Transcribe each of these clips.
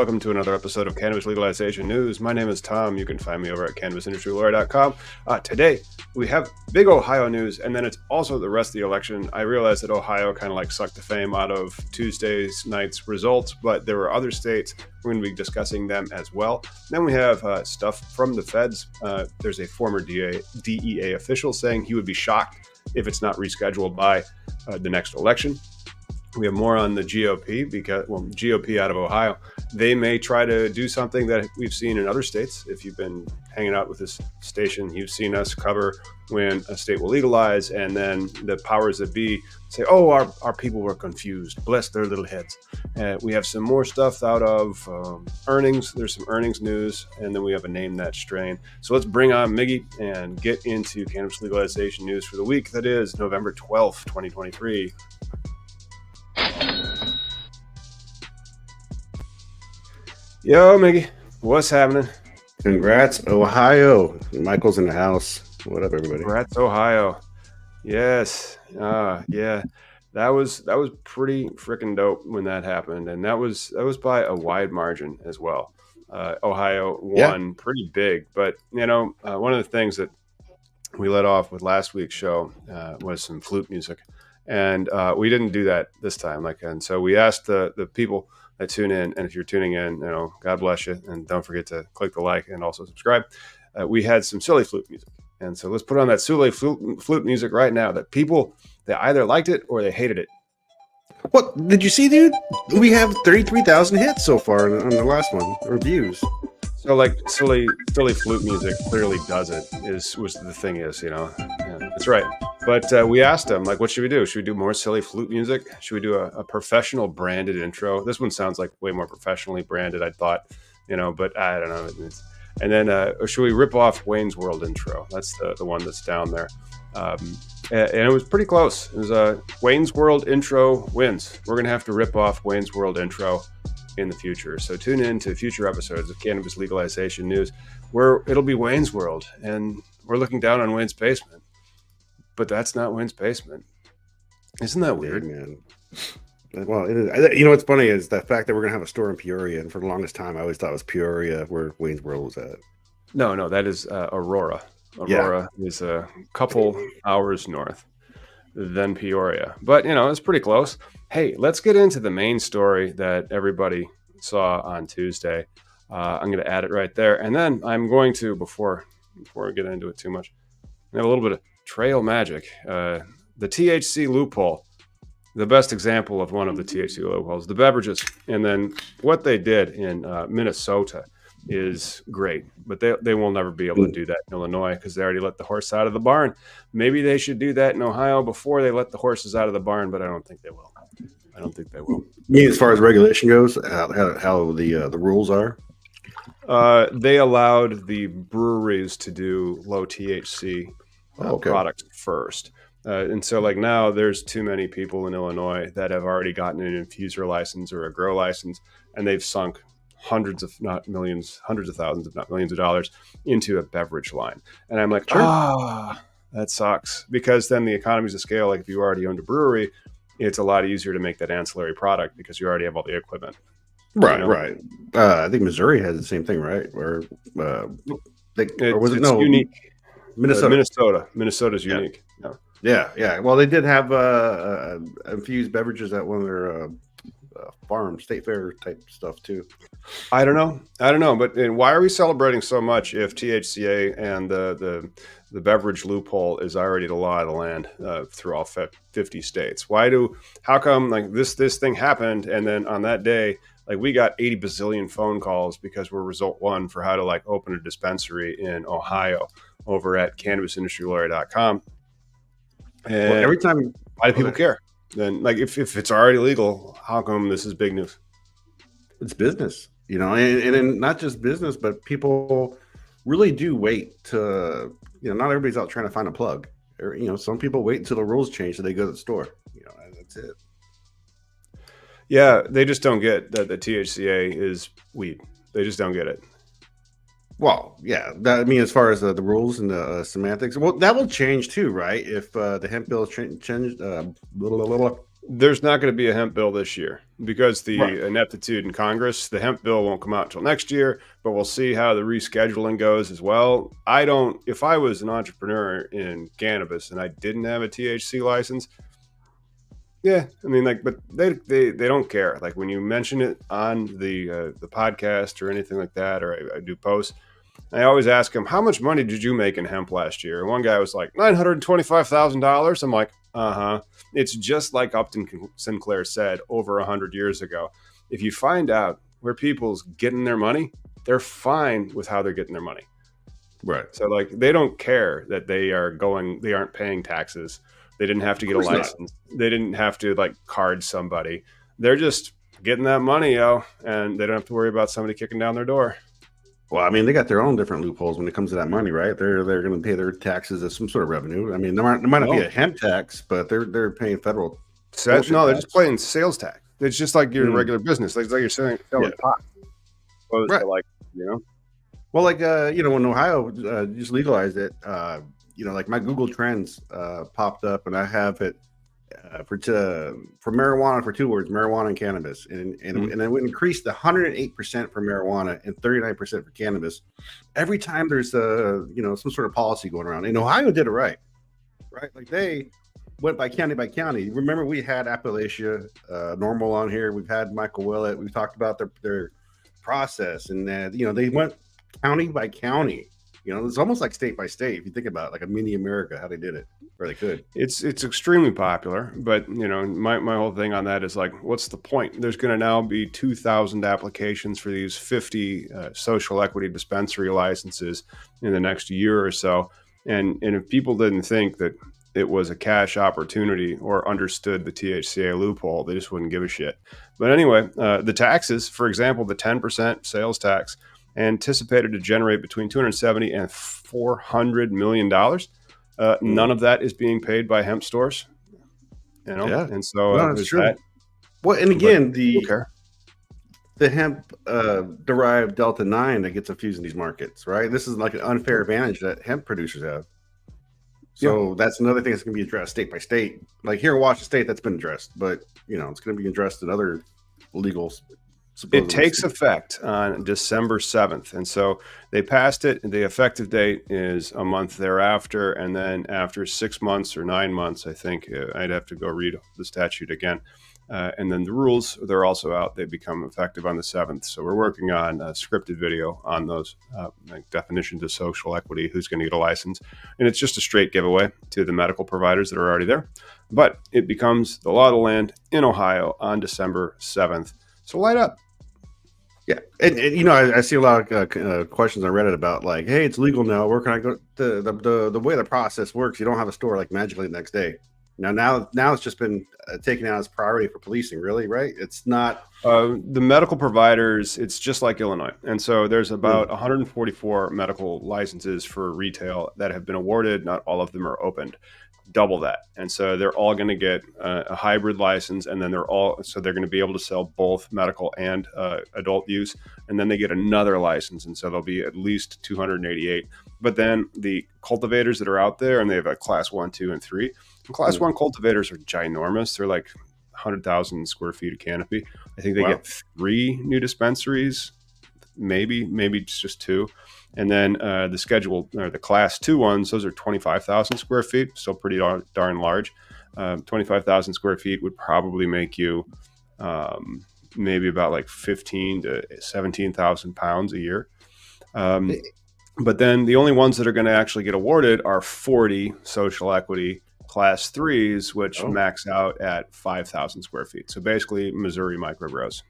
Welcome to another episode of Cannabis Legalization News. My name is Tom. You can find me over at cannabisindustrylawyer.com. Today, we have big Ohio news, and then it's also the rest of the election. I realize that Ohio kind of like sucked the fame out of Tuesday's night's results, but there were other states. We're going to be discussing them as well. Then we have stuff from the feds. There's a former DEA official saying he would be shocked if it's not rescheduled by the next election. We have more on the GOP because, GOP out of Ohio, they may try to do something that we've seen in other states. If you've been hanging out with this station, you've seen us cover when a state will legalize and then the powers that be say, oh, our people were confused. Bless their little heads. We have some more stuff out of earnings. There's some earnings news, and then we have a Name That Strain. So let's bring on Miggy and get into cannabis legalization news for the week that is November 12th, 2023. Yo, Miggy, what's happening? Congrats, Ohio. Michael's in the house. What up, everybody? Congrats, Ohio. Yes. Yeah. That was pretty freaking dope when that happened, and that was by a wide margin as well. Ohio won pretty big, but one of the things that we let off with last week's show was some flute music, and we didn't do that this time. And so we asked the people that tune in, and if you're tuning in, God bless you, and don't forget to click the like and also subscribe. We had some silly flute music, and so let's put on that silly flute music right now. That people, they either liked it or they hated it. What did you see, dude? We have 33,000 hits so far on the last one, reviews. So silly flute music clearly does it. Was the thing is, that's right. But we asked them, what should we do? Should we do more silly flute music? Should we do a professional branded intro? This one sounds like way more professionally branded, I thought, but I don't know. And then, or should we rip off Wayne's World intro? That's the one that's down there. And it was pretty close. It was Wayne's World intro wins. We're going to have to rip off Wayne's World intro in the future. So tune in to future episodes of Cannabis Legalization News where it'll be Wayne's World and we're looking down on Wayne's basement. But that's not Wayne's basement. Isn't that weird, man? Well, it is. What's funny is the fact that we're going to have a store in Peoria, and for the longest time I always thought it was Peoria where Wayne's World was at. No, that is Aurora. Aurora is a couple hours north than Peoria. But, it's pretty close. Hey, let's get into the main story that everybody saw on Tuesday. I'm going to add it right there. And then I'm going to, before I get into it too much, I have a little bit of trail magic. The THC loophole, the best example of one of the THC loopholes, the beverages. And then what they did in Minnesota is great, but they will never be able to do that in Illinois because they already let the horse out of the barn. Maybe they should do that in Ohio before they let the horses out of the barn, but I don't think they will. As far as regulation goes, how the rules are? They allowed the breweries to do low THC products first. And so now there's too many people in Illinois that have already gotten an infuser license or a grow license, and they've sunk hundreds of thousands, if not millions of dollars into a beverage line. And I'm like, that sucks, because then the economies of scale, if you already owned a brewery, it's a lot easier to make that ancillary product because you already have all the equipment. Right. I think Missouri has the same thing, right? Where it's unique. Minnesota's unique. Yeah. Well, they did have infused beverages at one of their farm state fair type stuff too. I don't know. But why are we celebrating so much if THCA and the beverage loophole is already the law of the land through all 50 states? How come this thing happened, and then on that day, we got 80 bazillion phone calls because we're result one for how to open a dispensary in Ohio over at cannabisindustrylawyer.com. And every time, why do people care? Then if it's already legal, how come this is big news? It's business, and not just business, but people really do wait to, not everybody's out trying to find a plug. Some people wait until the rules change so they go to the store. That's it. Yeah, they just don't get that the THCA is weed. They just don't get it. Well, yeah. As far as the rules and the semantics, well, that will change too, right? If the hemp bill changed, There's not going to be a hemp bill this year because Right. the ineptitude in Congress. The hemp bill won't come out until next year, but we'll see how the rescheduling goes as well. If I was an entrepreneur in cannabis and I didn't have a THC license, yeah, I mean, like, but they don't care. Like when you mention it on the podcast or anything like that, or I do posts, I always ask him, how much money did you make in hemp last year? And one guy was like, $925,000. I'm like, uh-huh. It's just like Upton Sinclair said over 100 years ago. If you find out where people's getting their money, they're fine with how they're getting their money. Right. So like they don't care that they aren't paying taxes. They didn't have to get a license. They didn't have to like card somebody. They're just getting that money, and they don't have to worry about somebody kicking down their door. Well, I mean, they got their own different loopholes when it comes to that money, right? They're going to pay their taxes as some sort of revenue. I mean, there might not be a hemp tax, but they're paying federal. No, they're just paying sales tax. It's just like your regular business. It's like you're selling pot. Opposed to like, Well, like when Ohio just legalized it, like my Google Trends popped up, and I have it for marijuana for 2 words: marijuana and cannabis, and it would increase 108% for marijuana and 39% for cannabis every time there's some sort of policy going around. And Ohio did it right? Like they went by county. Remember, we had Appalachia Normal on here. We've had Michael Willett. We've talked about their process, and they went county by county. It's almost like state by state. If you think about it, like a mini America, how they did it, or they could. It's extremely popular, but my whole thing on that is like, what's the point? There's going to now be 2,000 applications for these 50 social equity dispensary licenses in the next year or so, and if people didn't think that it was a cash opportunity or understood the THC loophole, they just wouldn't give a shit. But anyway, the taxes, for example, the 10% sales tax, anticipated to generate between $270 and $400 million. None of that is being paid by hemp stores, Yeah. and so that's true. Well, and again, the hemp derived Delta 9 that gets infused in these markets, right? This is like an unfair advantage that hemp producers have. So that's another thing that's going to be addressed state by state. Like here in Washington State, that's been addressed, but it's going to be addressed in other legals. It takes effect on December 7th. And so they passed it. The effective date is a month thereafter. And then after 6 months or 9 months, I think I'd have to go read the statute again. And then the rules, they're also out. They become effective on the 7th. So we're working on a scripted video on those like definitions of social equity, who's going to get a license. And it's just a straight giveaway to the medical providers that are already there. But it becomes the law of the land in Ohio on December 7th. So light up. Yeah, and I see a lot of questions on Reddit about like, hey, it's legal now. Where can I go? The way the process works, you don't have a store like magically the next day. Now it's just been taken out as priority for policing. Really, right? It's not the medical providers. It's just like Illinois, and so there's about 144 medical licenses for retail that have been awarded. Not all of them are opened. Double that, and so they're all going to get a hybrid license, and then they're going to be able to sell both medical and adult use, and then they get another license, and so there'll be at least 288. But then the cultivators that are out there, and they have a class 1, 2, and 3. And class 1 cultivators are ginormous. They're like 100,000 square feet of canopy. I think they get 3 new dispensaries, maybe it's just 2. And then the class 2 ones, those are 25,000 square feet, still pretty darn large. 25,000 square feet would probably make you maybe about like 15 to 17,000 pounds a year. But then the only ones that are going to actually get awarded are 40 social equity class 3s, which max out at 5,000 square feet. So basically Missouri microgrows.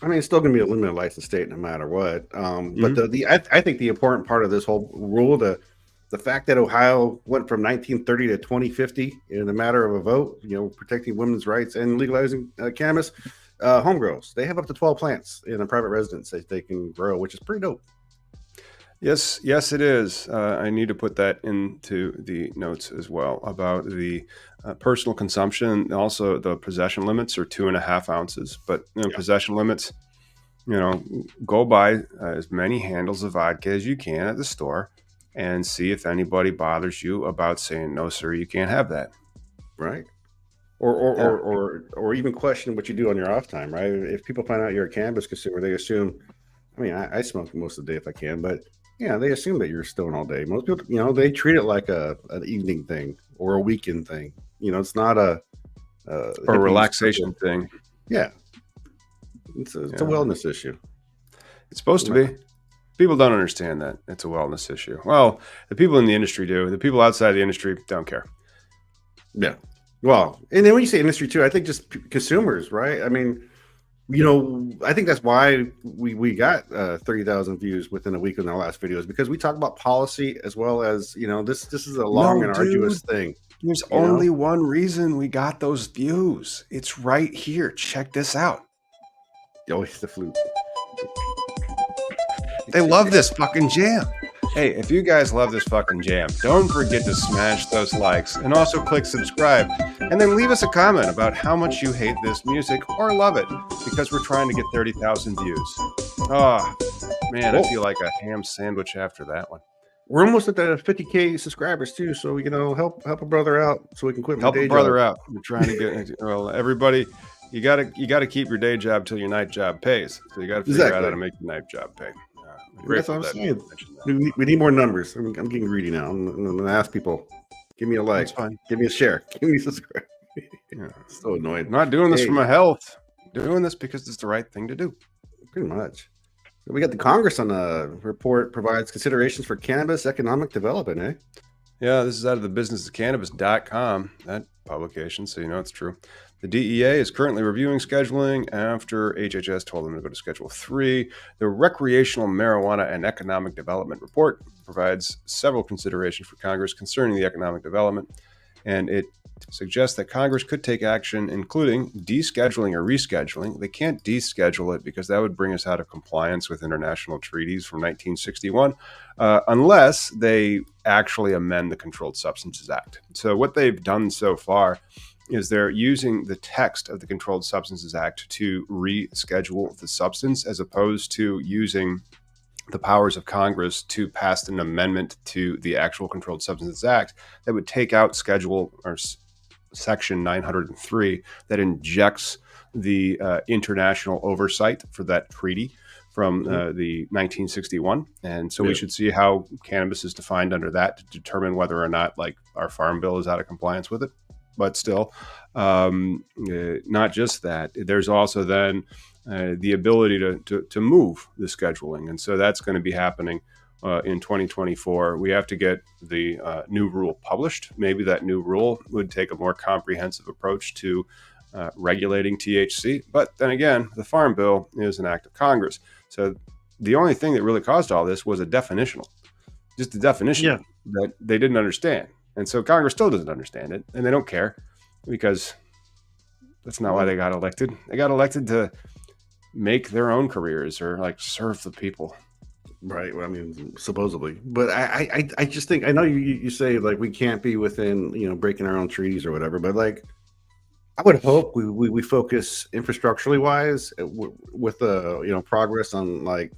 I mean, it's still going to be a limited license state no matter what. But I think the important part of this whole rule, the fact that Ohio went from 1930 to 2050 in a matter of a vote, protecting women's rights and legalizing cannabis, home grows. They have up to 12 plants in a private residence that they can grow, which is pretty dope. Yes, it is. I need to put that into the notes as well about the personal consumption. Also, the possession limits are 2.5 ounces, but possession limits, go buy as many handles of vodka as you can at the store and see if anybody bothers you about saying, no, sir, you can't have that. Right. Yeah. or even question what you do on your off time, right? If people find out you're a cannabis consumer, they assume. I mean, I smoke most of the day if I can, but yeah, they assume that you're stoned all day. Most people, they treat it like an evening thing or a weekend thing. It's not a Or a hippies. relaxation thing. Yeah, it's a wellness issue. It's supposed to be. People don't understand that it's a wellness issue. Well, the people in the industry do. The people outside the industry don't care. Yeah. Well, and then when you say industry too, I think just consumers, right? I mean, I think that's why we got 30,000 views within a week in our last videos, because we talk about policy as well as this is a long and arduous thing. There's only one reason we got those views. It's right here. Check this out. Always the flute. They love this fucking jam. Hey, if you guys love this fucking jam, don't forget to smash those likes and also click subscribe. And then leave us a comment about how much you hate this music or love it, because we're trying to get 30,000 views. Oh, man, I feel like a ham sandwich after that one. We're almost at the 50K subscribers too, so help a brother out so we can quit. Help a brother out. We're trying to get everybody. You gotta keep your day job till your night job pays. So you gotta figure out how to make your night job pay. That's what I'm saying. We need more numbers. I'm getting greedy now. I'm gonna ask people, give me a like, give me a share, give me a subscribe. It's so annoying. I'm not doing this for my health. I'm doing this because it's the right thing to do. Pretty much. We got the Congress on a report provides considerations for cannabis economic development, eh? Yeah, this is out of the businessofcannabis.com, that publication, so it's true. The DEA is currently reviewing scheduling after HHS told them to go to Schedule 3. The Recreational Marijuana and Economic Development Report provides several considerations for Congress concerning the economic development, and it suggests that Congress could take action, including descheduling or rescheduling. They can't deschedule it because that would bring us out of compliance with international treaties from 1961, unless they actually amend the Controlled Substances Act. So what they've done so far is they're using the text of the Controlled Substances Act to reschedule the substance, as opposed to using the powers of Congress to pass an amendment to the actual Controlled Substances Act that would take out Schedule or Section 903 that injects the international oversight for that treaty from the 1961. And so we should see how cannabis is defined under that to determine whether or not our farm bill is out of compliance with it. But still, not just that. There's also then the ability to move the scheduling. And so that's going to be happening in 2024. We have to get the new rule published. Maybe that new rule would take a more comprehensive approach to regulating THC. But then again, the Farm Bill is an act of Congress. So the only thing that really caused all this was a definitional, just a definition that they didn't understand. And so Congress still doesn't understand it, and they don't care, because that's not why they got elected. They got elected to make their own careers or serve the people. Right. Well, I mean, supposedly, but I just think, I know you say we can't be within, breaking our own treaties or whatever, but I would hope we focus infrastructurally wise with progress on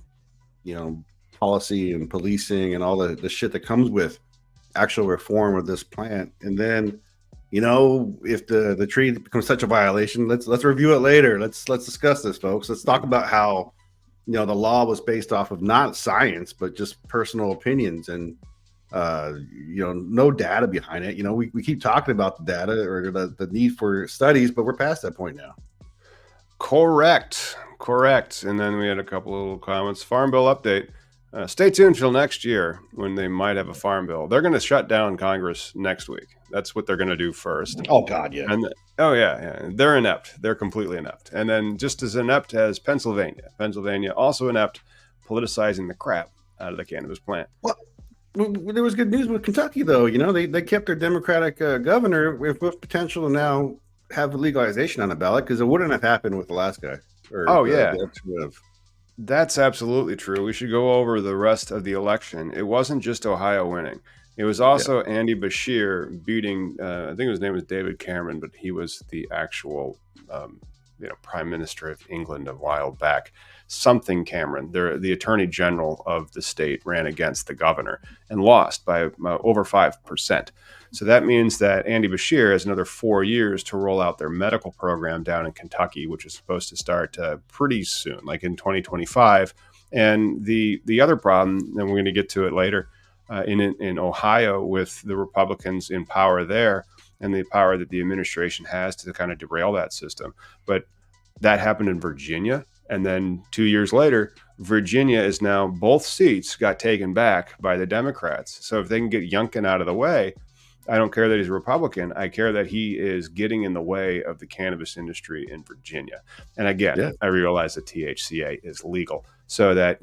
policy and policing and all the shit that comes with actual reform of this plant. And then if the treaty becomes such a violation, let's review it later. Let's discuss this, folks. Let's talk about how the law was based off of not science but just personal opinions and no data behind it. We keep talking about the data or the need for studies, but we're past that point now. Correct. And then we had a couple of little comments. Farm Bill update. Stay tuned till next year when they might have a farm bill. They're going to shut down Congress next week. That's what they're going to do first. Oh, God, yeah. And they're inept. They're completely inept. And then just as inept as Pennsylvania also inept, politicizing the crap out of the cannabis plant. Well, there was good news with Kentucky, though. They kept their Democratic governor with potential to now have legalization on the ballot, because it wouldn't have happened with the last guy. That's absolutely true. We should go over the rest of the election. It wasn't just Ohio winning. It was also Andy Beshear beating, I think his name was David Cameron, but he was the actual Prime Minister of England a while back. Something Cameron, the Attorney General of the state, ran against the governor and lost by over 5%. So that means that Andy Beshear has another 4 years to roll out their medical program down in Kentucky, which is supposed to start pretty soon, like in 2025. And the other problem, and we're going to get to it later, in Ohio with the Republicans in power there and the power that the administration has to kind of derail that system. But that happened in Virginia. And then 2 years later, Virginia is now, both seats got taken back by the Democrats. So if they can get Youngkin out of the way, I don't care that he's a Republican. I care that he is getting in the way of the cannabis industry in Virginia. And again, I realize that THCA is legal. So that,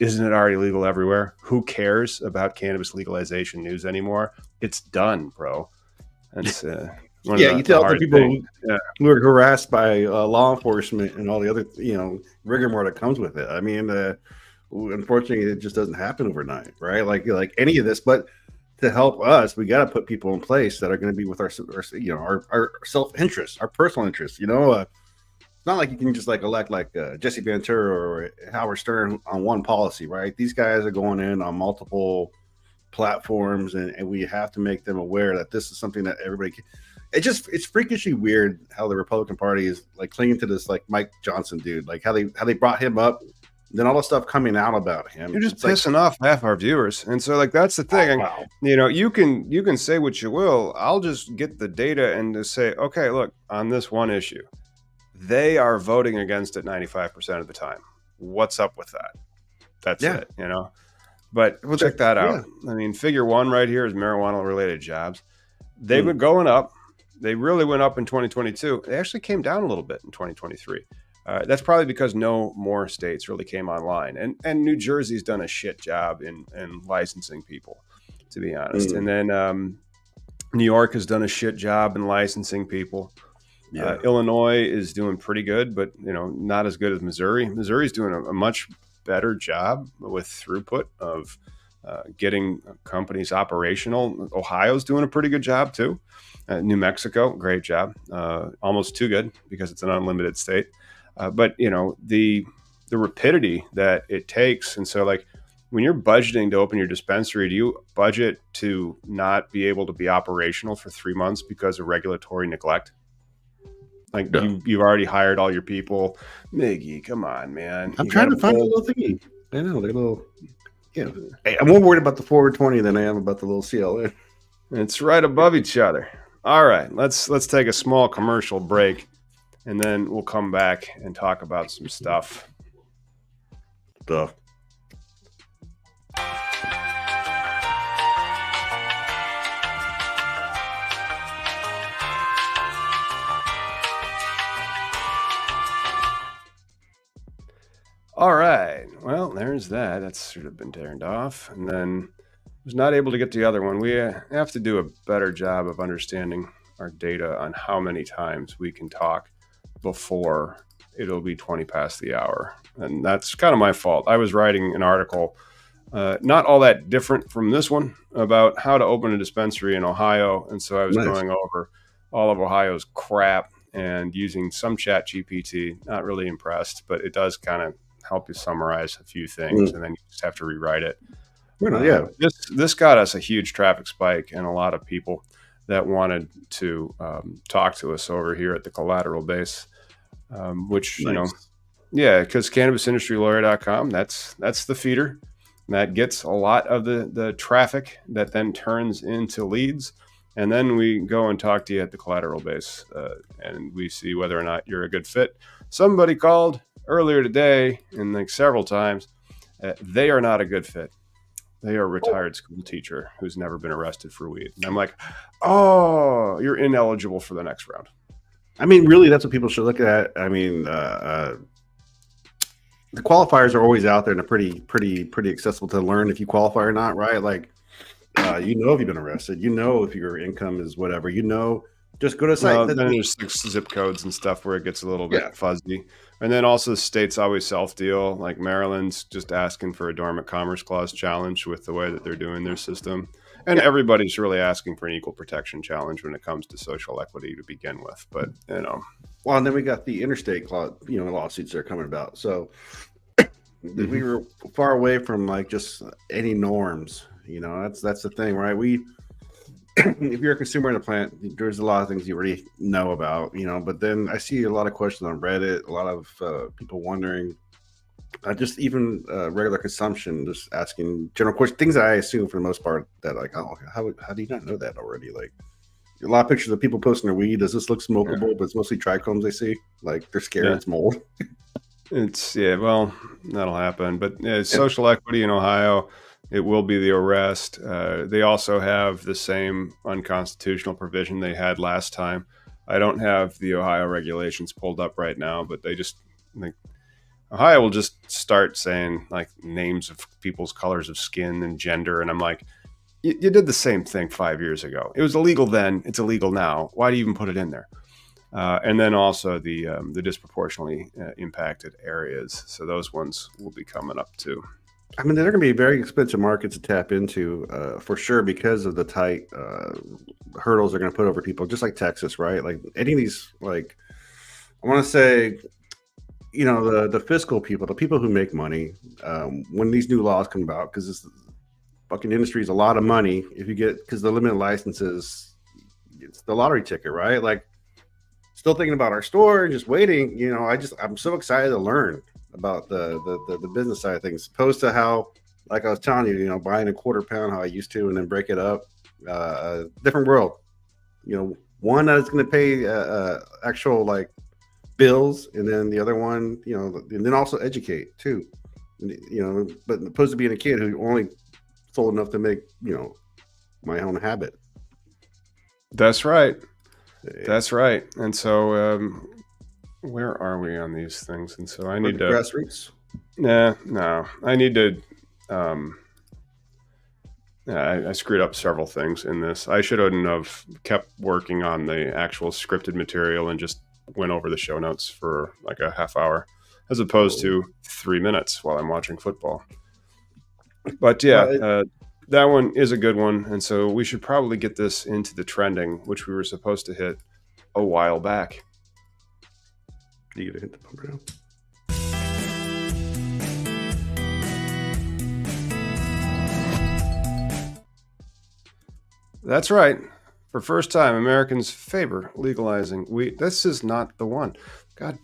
isn't it already legal everywhere? Who cares about cannabis legalization news anymore? It's done, bro. That's you tell the people who are harassed by law enforcement and all the other, rigmarole that comes with it. I mean, unfortunately, it just doesn't happen overnight, right? Like any of this, but to help us, we got to put people in place that are going to be with our self-interest, our personal interest. It's not like you can just elect Jesse Ventura or Howard Stern on one policy, right? These guys are going in on multiple platforms, and we have to make them aware that this is something that everybody can. It's freakishly weird how the Republican Party is clinging to this Mike Johnson dude, how they brought him up. Then all the stuff coming out about him. You're just pissing off half our viewers. And so that's the thing. Wow. You can say what you will. I'll just get the data and just say, okay, look, on this one issue, they are voting against it 95% of the time. What's up with that? That's it, But check that out. Yeah. I mean, figure one right here is marijuana related jobs. They've been going up. They really went up in 2022. They actually came down a little bit in 2023. That's probably because no more states really came online. And New Jersey's done a shit job in licensing people, to be honest. And then New York has done a shit job in licensing people. Yeah. Illinois is doing pretty good, but not as good as Missouri. Missouri's doing a much better job with throughput of getting companies operational. Ohio's doing a pretty good job too. New Mexico, great job. Almost too good because it's an unlimited state. But the rapidity that it takes, and so when you're budgeting to open your dispensary, do you budget to not be able to be operational for 3 months because of regulatory neglect? No. You've already hired all your people. Miggy, come on, man. I'm trying to find a little thingy. I know, they're a little. Hey, I'm more worried about the forward 20 than I am about the little CLN. It's right above each other. All right, let's take a small commercial break. And then we'll come back and talk about some stuff. All right. Well, there's that. That should have been turned off. And then I was not able to get the other one. We have to do a better job of understanding our data on how many times we can talk before it'll be 20 past the hour. And that's kind of my fault. I was writing an article, not all that different from this one, about how to open a dispensary in Ohio. And so I was going over all of Ohio's crap and using some chat GPT. Not really impressed, but it does kind of help you summarize a few things, and then you just have to rewrite it. This got us a huge traffic spike and a lot of people that wanted to talk to us over here at the Collateral Base, which, because CannabisIndustryLawyer.com, that's the feeder. That gets a lot of the traffic that then turns into leads. And then we go and talk to you at the Collateral Base, and we see whether or not you're a good fit. Somebody called earlier today, and several times, they are not a good fit. They are a retired school teacher who's never been arrested for weed. And I'm like, oh, you're ineligible for the next round. I mean, really, that's what people should look at. I mean, the qualifiers are always out there and they're pretty accessible to learn if you qualify or not, right? If you've been arrested, if your income is whatever, Just go to the site. Well, then there's 6 zip codes and stuff where it gets a little Yeah. bit fuzzy. And then also states always self-deal. Like Maryland's just asking for a dormant commerce clause challenge with the way that they're doing their system. And Yeah. everybody's really asking for an equal protection challenge when it comes to social equity to begin with. But, Well, and then we got the interstate lawsuits that are coming about. So we were far away from like just any norms. That's the thing, right? If you're a consumer in a plant, there's a lot of things you already know about, but then I see a lot of questions on Reddit, a lot of people wondering, just even regular consumption, just asking general questions, things that I assume for the most part that like, oh, how do you not know that already? Like a lot of pictures of people posting their weed. Does this look smokable? Yeah. But it's mostly trichomes they see. Like they're scared it's mold. Well, that'll happen. But social equity in Ohio, it will be the arrest. They also have the same unconstitutional provision they had last time. I don't have the Ohio regulations pulled up right now, but Ohio will just start saying like names of people's colors of skin and gender. And I'm like, you did the same thing 5 years ago. It was illegal then. It's illegal now. Why do you even put it in there? And then also the disproportionately impacted areas. So those ones will be coming up too. I mean, they're going to be very expensive markets to tap into for sure because of the tight hurdles they're going to put over people, just like Texas, right? Like any of these, like I want to say, the fiscal people, the people who make money, when these new laws come about, because this fucking industry is a lot of money. If you get, because the limited licenses, it's the lottery ticket, right? Like still thinking about our store, just waiting. I'm so excited to learn about the business side of things, opposed to how, like I was telling you, buying a quarter pound how I used to, and then break it up. Different world. One that is going to pay actual like bills, and then the other one, and then also educate too. But opposed to being a kid who only sold enough to make my own habit. That's right. That's right. And so where are we on these things? And so I need to grassroots. No, I need to I screwed up several things in this. I shouldn't have kept working on the actual scripted material and just went over the show notes for like a half hour as opposed to 3 minutes while I'm watching football. But that one is a good one. And so we should probably get this into the trending, which we were supposed to hit a while back. You gotta hit the bumper now. That's right. For first time, Americans favor legalizing weed. This is not the one. God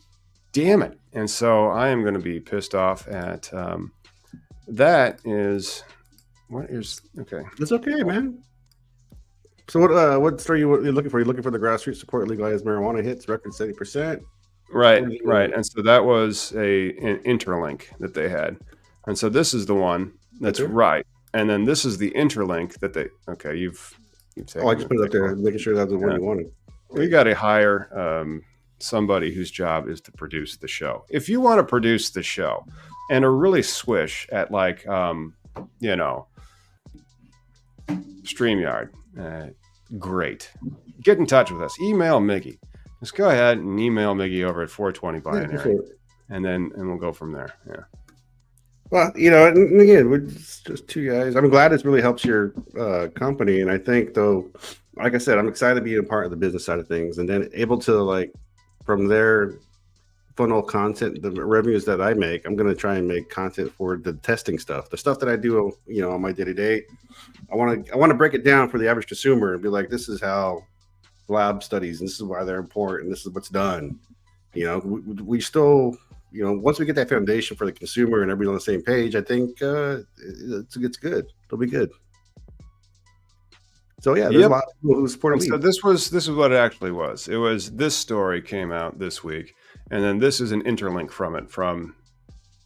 damn it. And so I am going to be pissed off at that is... What is okay? It's okay, man. So what story you're looking for? You're looking for the grassroots support legalized marijuana hits record 70%. Right. And so that was an interlink that they had, and so this is the one that's right. And then this is the interlink that they. Okay, you've taken. I just put it up there, making sure that's the one you wanted. We got to hire somebody whose job is to produce the show. If you want to produce the show and are really swish at like StreamYard, great. Get in touch with us. Email Miggy. Just go ahead and email Miggy over at 420 Binary, and we'll go from there. Yeah. Well, and again, we're just two guys. I'm glad this really helps your company, and I think though, like I said, I'm excited to be a part of the business side of things, and then able to like from their funnel content, the revenues that I make, I'm going to try and make content for the testing stuff, the stuff that I do, on my day to day. I want to break it down for the average consumer and be like, this is how lab studies, and this is why they're important. This is what's done. We still, once we get that foundation for the consumer and everybody's on the same page, I think it's good. It'll be good. So yeah, there's a lot of people who support. So this is what it actually was. It was this story came out this week. And then this is an interlink from it from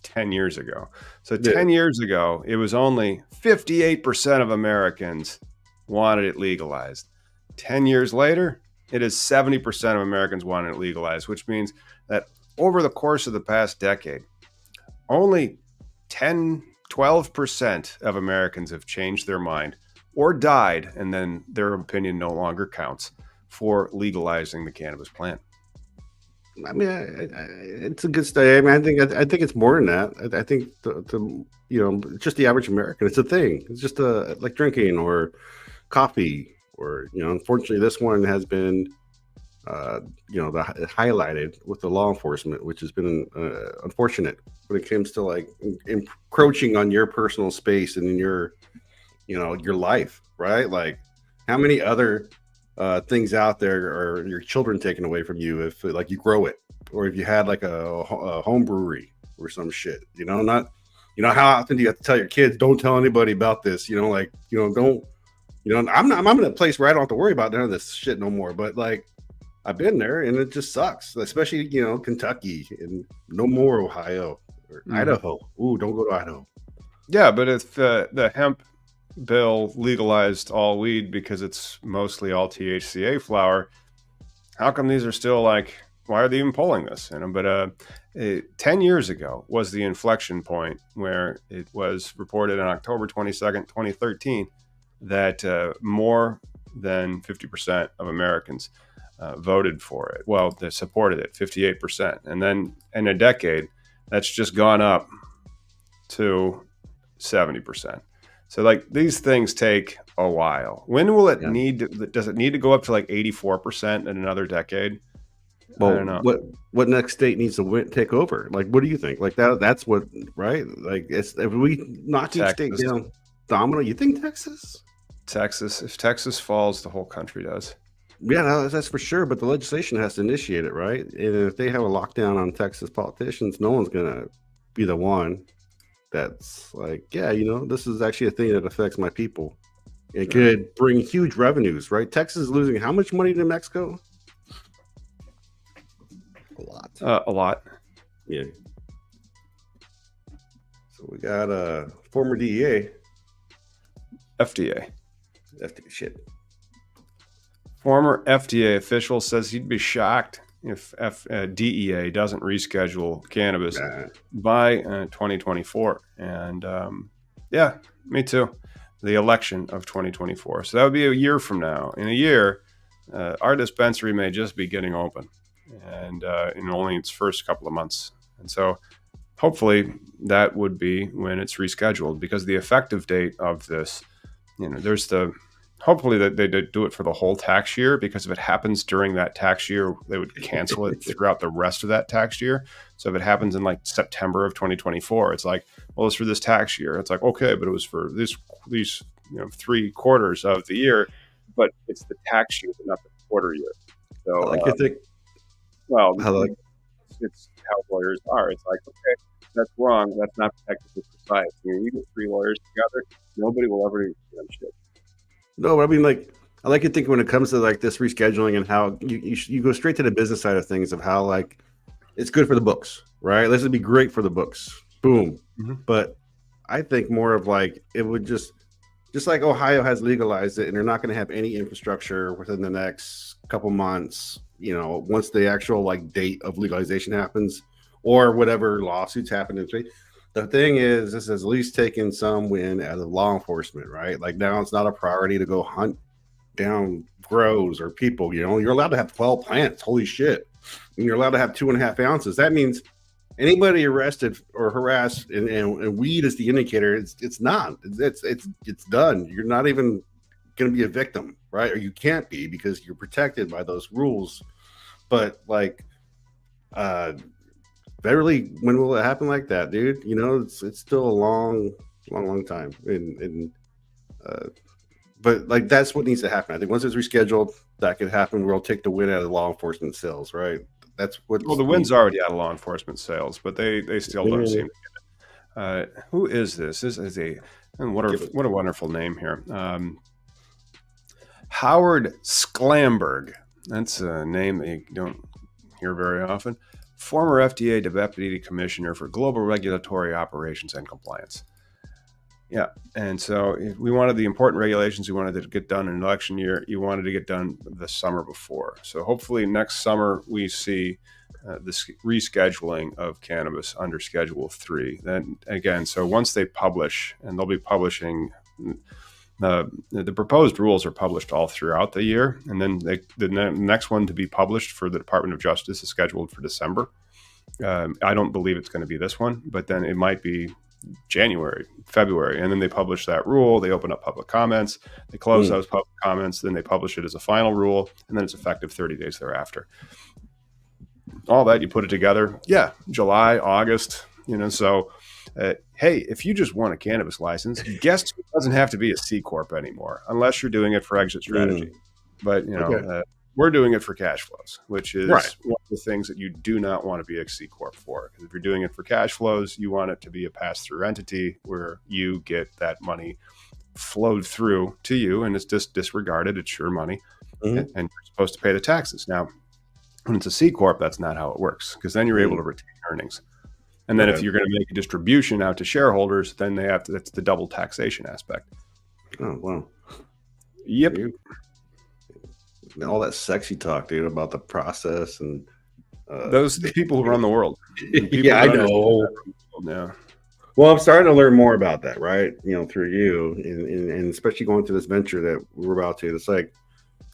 10 years ago. So 10 years ago, it was only 58% of Americans wanted it legalized. 10 years later, it is 70% of Americans wanted it legalized, which means that over the course of the past decade, only 12% of Americans have changed their mind or died, and then their opinion no longer counts. for legalizing the cannabis plant? I mean, it's a good study. I mean, I think it's more than that. I think just the average American, it's a thing. It's just like drinking or coffee, or unfortunately, this one has been highlighted with the law enforcement, which has been unfortunate when it comes to like encroaching on your personal space and in your life, right? Like, how many other things out there are your children taken away from you if like you grow it, or if you had like a home brewery or some shit? Not how often do you have to tell your kids, don't tell anybody about this? Don't. I'm in a place where I don't have to worry about none of this shit no more. But like, I've been there and it just sucks, especially Kentucky and no more Ohio or Idaho. Ooh, don't go to Idaho. Yeah, but if the hemp bill legalized all weed because it's mostly all THCA flower, how come these are still like, why are they even pulling this? But 10 years ago was the inflection point where it was reported on October 22nd, 2013, that more than 50% of Americans voted for it. Well, they supported it, 58%. And then in a decade, that's just gone up to 70%. So like, these things take a while. When will it does it need to go up to like 84% in another decade? Well, I don't know. What next state needs to take over? Like, what do you think? Like that's what, right? Like, if we knock each state down domino, you think Texas? If Texas falls, the whole country does. Yeah, no, that's for sure. But the legislation has to initiate it, right? And if they have a lockdown on Texas politicians, no one's gonna be the one that's like, yeah, this is actually a thing that affects my people. It could bring huge revenues, right? Texas is losing how much money to Mexico? A lot. Yeah. So we got a former DEA. FDA. Shit. Former FDA official says he'd be shocked if DEA doesn't reschedule cannabis by 2024. And yeah, me too. The election of 2024. So that would be a year from now. In a year, our dispensary may just be getting open, and in only its first couple of months. And so hopefully that would be when it's rescheduled, because the effective date of this, there's hopefully that they do it for the whole tax year, because if it happens during that tax year, they would cancel it throughout the rest of that tax year. So if it happens in like September of 2024, it's like, well, it's for this tax year. It's like, okay, but it was for these 3 quarters of the year, but it's the tax year, but not the quarter year. So I think, well, it's how lawyers are. It's like, okay, that's wrong. That's not technically precise. You get 3 lawyers together, nobody will ever do shit. No, I mean, like, I like to think when it comes to like this rescheduling and how you go straight to the business side of things, of how like it's good for the books, right? This would be great for the books. Boom. Mm-hmm. But I think more of like, it would just like Ohio has legalized it, and they're not going to have any infrastructure within the next couple months, once the actual like date of legalization happens, or whatever lawsuits happen in 3. The thing is, this has at least taken some win out of law enforcement, right? Like, now it's not a priority to go hunt down grows or people. You're allowed to have 12 plants. Holy shit. And you're allowed to have 2.5 ounces. That means anybody arrested or harassed, and weed is the indicator. It's not. It's done. You're not even going to be a victim, right? Or you can't be, because you're protected by those rules. But like, Beverly, when will it happen like that, dude? It's still a long time. But like, that's what needs to happen. I think once it's rescheduled, that could happen. We'll take the win out of law enforcement sales, right? That's what. Well, the win's already out of law enforcement sales, but they still don't seem to get it. Who is this? This is what a wonderful name here. Howard Sclamberg. That's a name that you don't hear very often. Former FDA Deputy Commissioner for Global Regulatory Operations and Compliance. Yeah, and so if we wanted the important regulations, we wanted to get done in an election year. You wanted to get done the summer before. So hopefully next summer we see this rescheduling of cannabis under Schedule 3. Then again, so once they publish, and they'll be publishing The proposed rules are published all throughout the year, and then the next one to be published for the Department of Justice is scheduled for December. I don't believe it's going to be this one, but then it might be January, February, and then they publish that rule. They open up public comments, they close those public comments, then they publish it as a final rule, and then it's effective 30 days thereafter. All that, you put it together, July, August, so hey, if you just want a cannabis license, guess who doesn't have to be a C Corp anymore, unless you're doing it for exit strategy. But, we're doing it for cash flows, which is one of the things that you do not want to be a C Corp for. Because if you're doing it for cash flows, you want it to be a pass-through entity where you get that money flowed through to you, and it's just disregarded. It's your money, and you're supposed to pay the taxes. Now, when it's a C Corp, that's not how it works, because then you're able to retain earnings. And then if you're going to make a distribution out to shareholders, then that's the double taxation aspect. Oh, wow. Yep. All that sexy talk, dude, about the process and those people who run the world. Yeah, I know. Yeah. Well, I'm starting to learn more about that, right? Through you, and especially going through this venture that we're about to. It's like,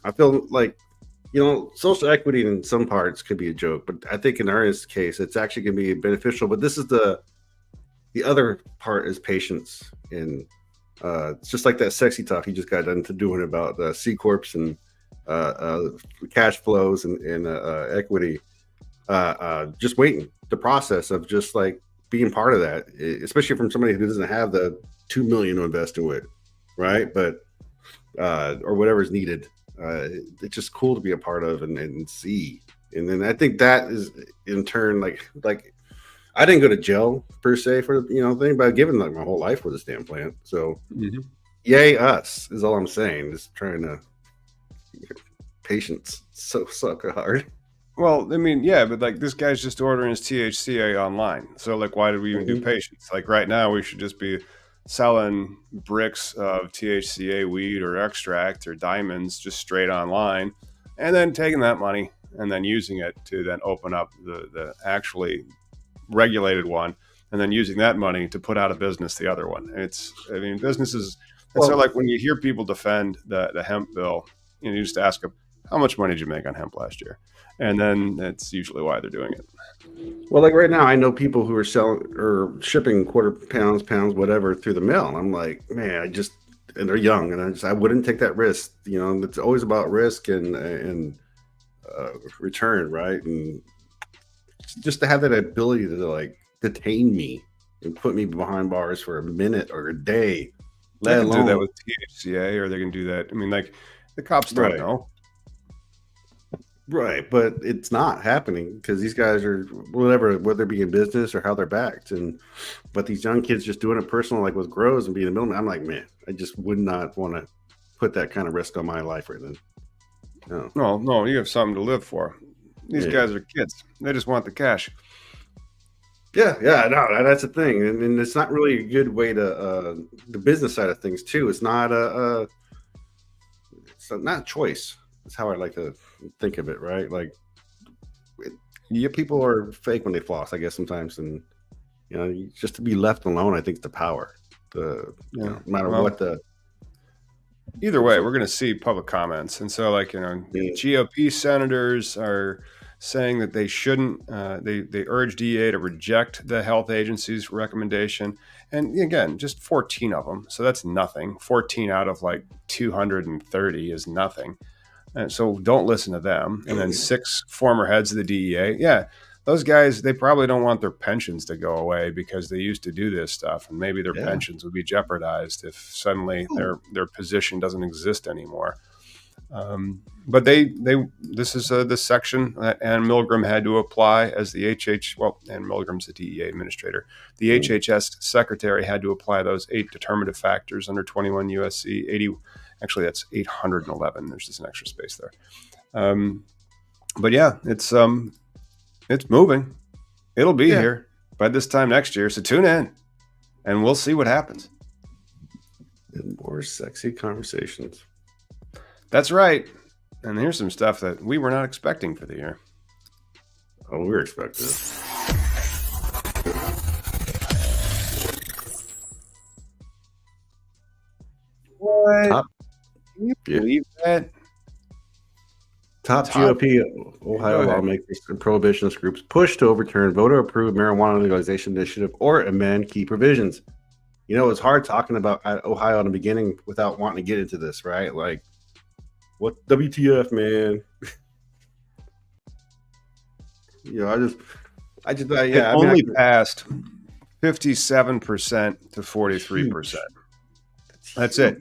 I feel like, social equity in some parts could be a joke, but I think in Ernest's case, it's actually going to be beneficial. But this is the other part is patience, and it's just like that sexy talk you just got done to doing about C Corps and cash flows and equity. Just waiting the process of just like being part of that, especially from somebody who doesn't have the $2 million to invest in it, right? But or whatever is needed. It's just cool to be a part of and see. And then I think that is in turn like I didn't go to jail per se for thing, but I've given like my whole life for this damn plant. So yay us is all I'm saying. Just trying to patience so sucker hard. Well, I mean, yeah, but like this guy's just ordering his THCA online. So like, why did we even do patience? Like right now, we should just be selling bricks of THCA weed or extract or diamonds just straight online, and then taking that money and then using it to then open up the actually regulated one, and then using that money to put out of business the other one. Businesses. And so like when you hear people defend the hemp bill, you just ask them, how much money did you make on hemp last year? And then that's usually why they're doing it. Well, like right now, I know people who are selling or shipping quarter pounds, whatever through the mail. And I'm like, man, and they're young, and I wouldn't take that risk. It's always about risk and return, right? And just to have that ability to like detain me and put me behind bars for a minute or a day. They can do that with THCA, or they can do that. I mean, like the cops don't know. Right, but it's not happening because these guys are whether they're being business or how they're backed, but these young kids just doing it personal, like with grows and being a middleman. I'm like, man, I just would not want to put that kind of risk on my life right then. No, you have something to live for. These guys are kids; they just want the cash. Yeah, no, that's the thing, and it's not really a good way to the business side of things too. It's not it's not a choice. That's how I like to think of it, right? Like, people are fake when they floss, I guess sometimes, and just to be left alone, I think it's the power. No matter what the. Either way, we're going to see public comments, and so GOP senators are saying that they shouldn't. They urge DEA to reject the health agency's recommendation, and again, just 14 of them, so that's nothing. 14 out of like 230 is nothing. And so don't listen to them. And then 6 former heads of the DEA. Yeah, those guys, they probably don't want their pensions to go away because they used to do this stuff. And maybe their pensions would be jeopardized if suddenly their position doesn't exist anymore. But this is this section that Ann Milgram had to apply as the Ann Milgram's the DEA administrator. The HHS secretary had to apply those 8 determinative factors under 21 USC 80. Actually, that's 811. There's just an extra space there. But yeah, it's moving. It'll be here by this time next year. So tune in, and we'll see what happens. And more sexy conversations. That's right. And here's some stuff that we were not expecting for the year. Oh, we were expecting it. What? Top, Can you yeah. believe that? Top Top. GOP Go Ohio ahead. lawmakers and prohibitionist groups push to overturn voter-approved marijuana legalization initiative or amend key provisions. You know, it's hard talking about Ohio in the beginning without wanting to get into this, right? Like, what WTF, man? You know, It yeah. I mean, only passed 57% to it's 43%. huge. It's That's huge. it.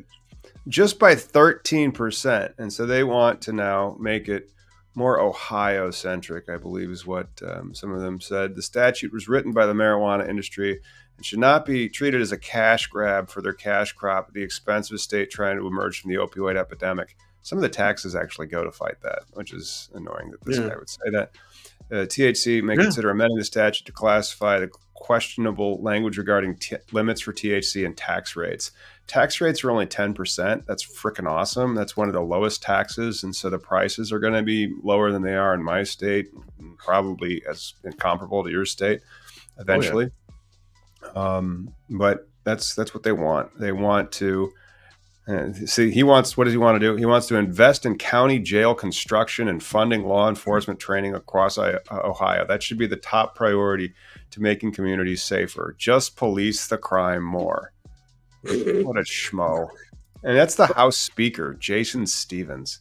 Just by 13%. And so they want to now make it more Ohio centric, I believe is what some of them said. The statute was written by the marijuana industry and should not be treated as a cash grab for their cash crop at the expense of a state trying to emerge from the opioid epidemic. Some of the taxes actually go to fight that, which is annoying that this guy would say that. THC may consider amending the statute to classify the questionable language regarding limits for THC and tax rates. Tax rates are only 10%. That's freaking awesome. That's one of the lowest taxes. And so the prices are going to be lower than they are in my state, probably as comparable to your state eventually. But that's what they want. They want to see, what does he want to do? He wants to invest in county jail construction and funding law enforcement training across Ohio. That should be the top priority to making communities safer. Just police the crime more. What a schmo. And that's the House Speaker, Jason Stevens.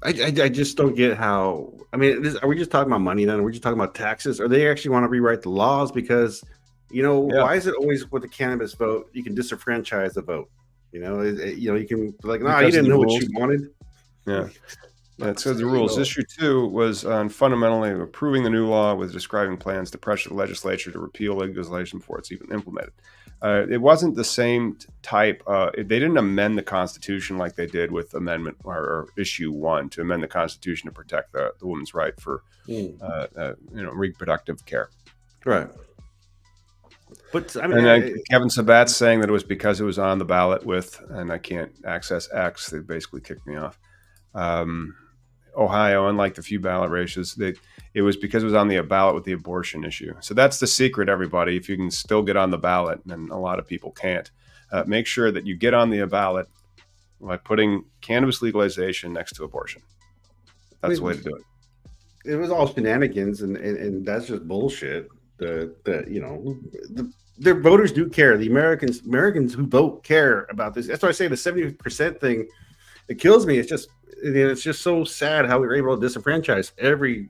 I just don't get how. I mean, are we just talking about money then? Are we just talking about taxes? Or they actually want to rewrite the laws? Because, why is it always with the cannabis vote, you can disenfranchise the vote? You can like, no, you didn't know what you wanted. Yeah. That says the rules. Issue 2 was on fundamentally approving the new law with describing plans to pressure the legislature to repeal legalization before it's even implemented. It wasn't the same type. They didn't amend the Constitution like they did with Amendment or Issue 1 to amend the Constitution to protect the woman's right for reproductive care. Right. But I mean, and Kevin Sabat's saying that it was because it was on the ballot with, and I can't access X. They basically kicked me off. Ohio, unlike the few ballot races, it was because it was on the ballot with the abortion issue. So that's the secret, everybody. If you can still get on the ballot, and a lot of people can't, make sure that you get on the ballot by putting cannabis legalization next to abortion. That's the way to do it. It was all shenanigans, and that's just bullshit. Their voters do care. The Americans who vote care about this. That's why I say the 70% thing. It kills me. It's just so sad how we were able to disenfranchise every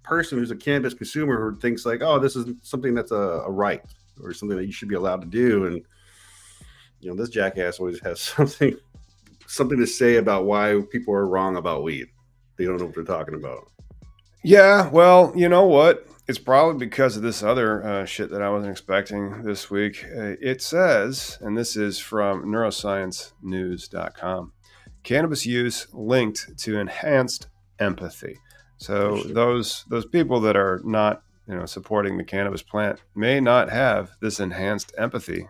person who's a cannabis consumer who thinks like, oh, this is something that's a right or something that you should be allowed to do. And this jackass always has something to say about why people are wrong about weed. They don't know what they're talking about. Yeah, well, you know what? It's probably because of this other shit that I wasn't expecting this week. It says, and this is from neurosciencenews.com, cannabis use linked to enhanced empathy. So those people that are not, supporting the cannabis plant may not have this enhanced empathy.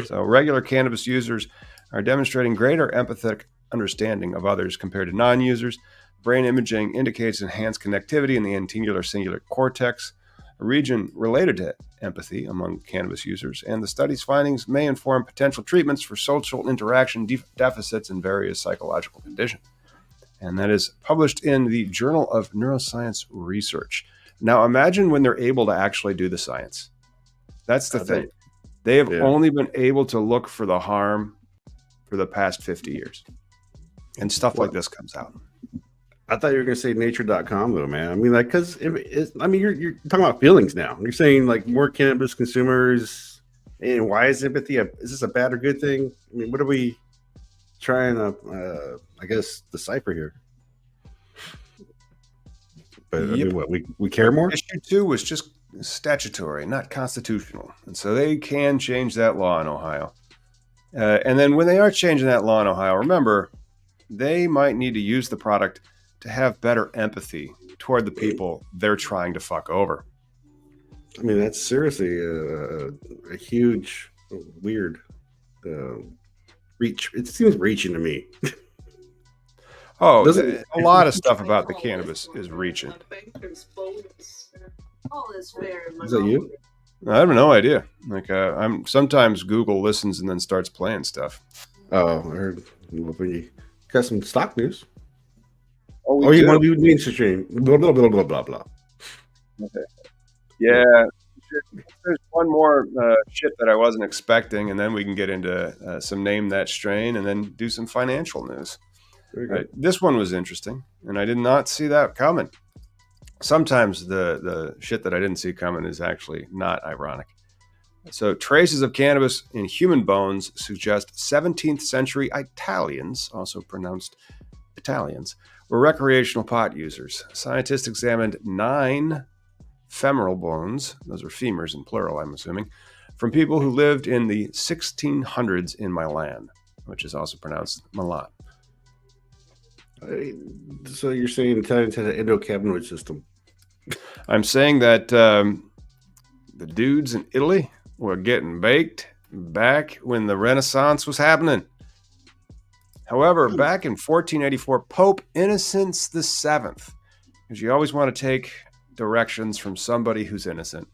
So regular cannabis users are demonstrating greater empathetic understanding of others compared to non-users. Brain imaging indicates enhanced connectivity in the anterior cingulate cortex, a region related to empathy among cannabis users, and the study's findings may inform potential treatments for social interaction deficits in various psychological conditions. And that is published in the Journal of Neuroscience Research. Now, imagine when they're able to actually do the science. That's the thing. They have only been able to look for the harm for the past 50 years. And stuff like this comes out. I thought you were going to say nature.com though, man. I mean, because you're talking about feelings now. You're saying more cannabis consumers, and why is empathy? Is this a bad or good thing? I mean, what are we trying to, decipher here? But I mean, what we care more? Issue 2 was just statutory, not constitutional, and so they can change that law in Ohio. And then when they are changing that law in Ohio, remember, they might need to use the product to have better empathy toward the people they're trying to fuck over. I mean, that's seriously a huge, weird reach. It seems reaching to me. A lot of stuff about the cannabis is reaching. Is that you? I have no idea. I'm sometimes Google listens and then starts playing stuff. Oh, I heard we got some stock news. Oh, we Oh, you do. want to do mainstream? Blah blah blah blah blah blah. Okay. Yeah. Yeah. There's one more shit that I wasn't expecting, and then we can get into some name that strain, and then do some financial news. There you go. This one was interesting, and I did not see that coming. Sometimes the shit that I didn't see coming is actually not ironic. So, traces of cannabis in human bones suggest 17th century Italians, also pronounced Italians, were recreational pot users. Scientists examined 9 femoral bones, those are femurs in plural, I'm assuming, from people who lived in the 1600s in Milan, which is also pronounced Milan. So you're saying Italians had an endocannabinoid system? I'm saying that the dudes in Italy were getting baked back when the Renaissance was happening. However, back in 1484, Pope Innocent VII, because you always want to take directions from somebody who's innocent,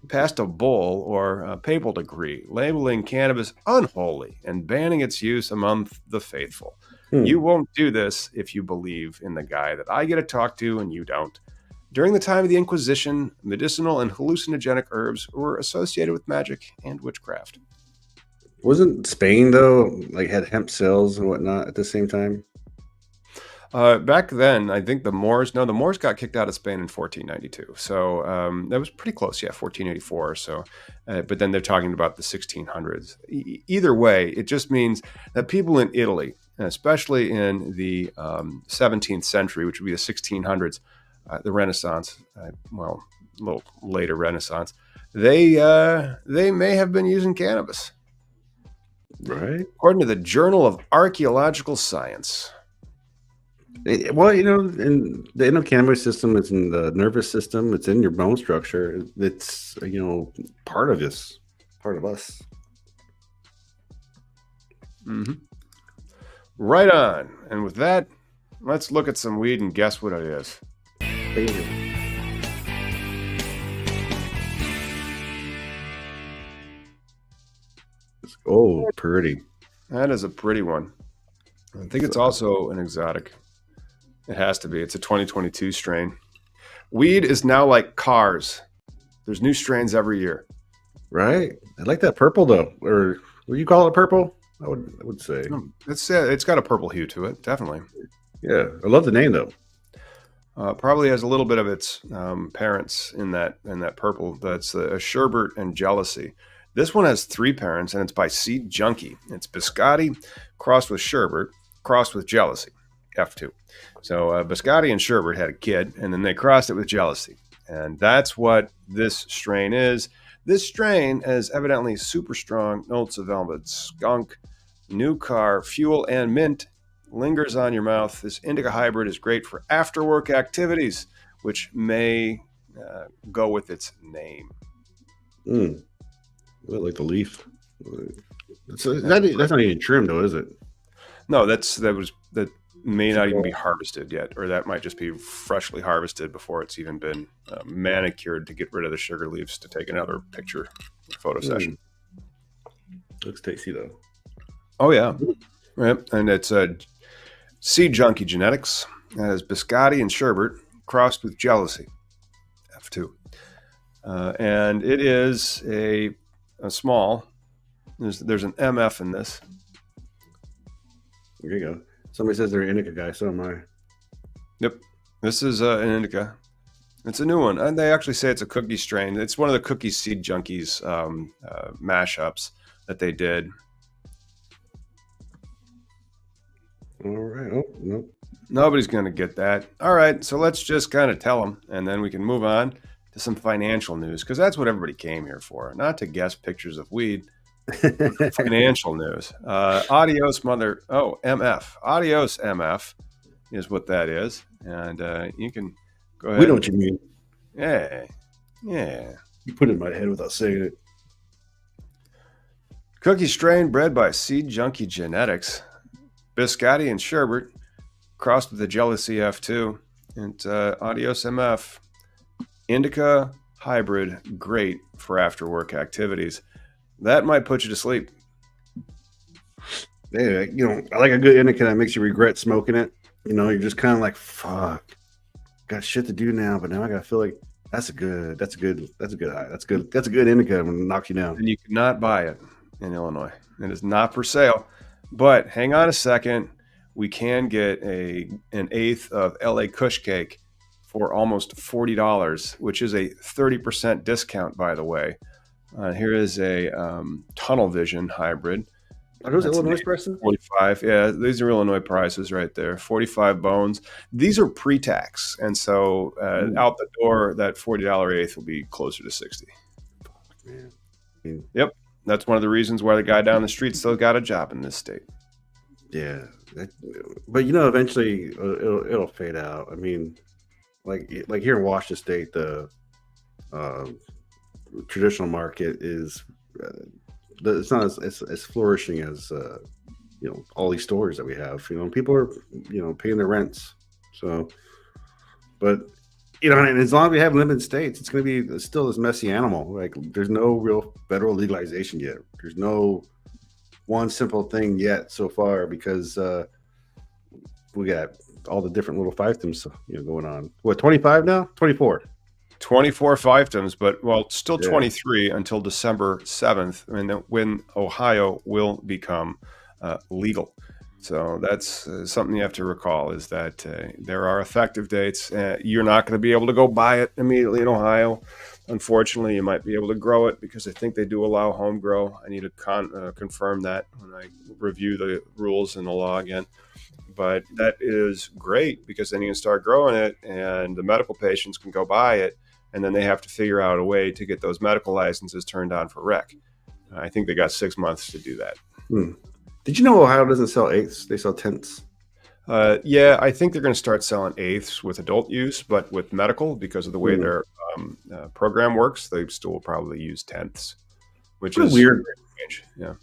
passed a bull or a papal decree labeling cannabis unholy and banning its use among the faithful. You won't do this if you believe in the guy that I get to talk to and you don't. During the time of the Inquisition, medicinal and hallucinogenic herbs were associated with magic and witchcraft. Wasn't Spain though like had hemp sales and whatnot at the same time? Back then, I think the Moors got kicked out of Spain in 1492. So that was pretty close. Yeah, 1484 or so. But then they're talking about the 1600s. Either way, it just means that people in Italy, especially in the 17th century, which would be the 1600s, the Renaissance, well, a little later Renaissance, they may have been using cannabis. Right. According to the Journal of Archaeological Science. Well, in the endocannabinoid system, it's in the nervous system. It's in your bone structure. It's part of us. Mm-hmm. Right on. And with that, let's look at some weed and guess what it is. Oh, pretty. That is a pretty one. I think it's also an exotic. It has to be. It's a 2022 strain. Weed is now like cars. There's new strains every year. Right. I like that purple though. Or would you call it purple? I would say. It's got a purple hue to it, definitely. Yeah. I love the name though. Probably has a little bit of its parents in that purple. That's a sherbet and jealousy. This one has 3 parents, and it's by Seed Junkie. It's biscotti crossed with sherbet, crossed with jealousy, F2. So biscotti and sherbet had a kid, and then they crossed it with jealousy. And that's what this strain is. This strain has evidently super strong notes of velvet, skunk, new car, fuel, and mint. Lingers on your mouth. This indica hybrid is great for after-work activities, which may go with its name. I like the leaf. That's not even trimmed though, is it? No, that may not even be harvested yet, or that might just be freshly harvested before it's even been manicured to get rid of the sugar leaves to take another photo session. Looks tasty though. Oh yeah, yep. And it's Seed Junkie genetics. It has biscotti and sherbet crossed with jealousy, F2, and it is a small. There's an MF in this. There you go. Somebody says they're an indica guy, so am I. Yep. This is an indica. It's a new one. And they actually say it's a cookie strain. It's one of the Cookie Seed Junkies mashups that they did. All right. Oh, nope. Nobody's going to get that. All right. So let's just kind of tell them, and then we can move on to some financial news, because that's what everybody came here for, not to guess pictures of weed. Financial news. Adios, mother. Oh, MF. Adios, MF is what that is. And you can go ahead. We know what you mean. Yeah. You put it in my head without saying it. Cookie strain bred by Seed Junkie Genetics. Biscotti and sherbet crossed with the jealousy F2. And Adios, MF. Indica hybrid, great for after work activities. That might put you to sleep. Yeah, I like a good indica that makes you regret smoking it. You're just kind of like, fuck, got shit to do now, but now I gotta feel like that's a good high. That's a good indica when it knocks you down. And you cannot buy it in Illinois. It is not for sale. But hang on a second. We can get an eighth of LA Kush Cake for almost $40, which is a 30% discount, by the way. Here is a Tunnel Vision hybrid. Are those That's Illinois prices? 45. Yeah, these are Illinois prices right there. 45 bones. These are pre-tax, and so out the door, that $40 eighth will be closer to 60. Man. I mean, Yep, that's one of the reasons why the guy down the street still got a job in this state. yeah, but eventually it'll fade out. I mean, like here in Washington State, the traditional market is it's not as flourishing as all these stores that we have. People are paying their rents. So, but and as long as we have limited states, it's going to be still this messy animal. Like there's no real federal legalization yet. There's no one simple thing yet so far because we got all the different little fiefdoms going on. What, 25 now? 24. 24 fiefdoms, but still Yeah. 23 until December 7th, when Ohio will become legal. So that's something you have to recall, is that there are effective dates. You're not going to be able to go buy it immediately in Ohio. Unfortunately, you might be able to grow it because I think they do allow home grow. I need to confirm that when I review the rules and the law again. But that is great because then you can start growing it and the medical patients can go buy it, and then they have to figure out a way to get those medical licenses turned on for rec. I think they got 6 months to do that. Did you know Ohio doesn't sell eighths? They sell tenths. Yeah, I think they're going to start selling eighths with adult use, but with medical, because of the way their program works, they still will probably use tenths, which is weird. Yeah.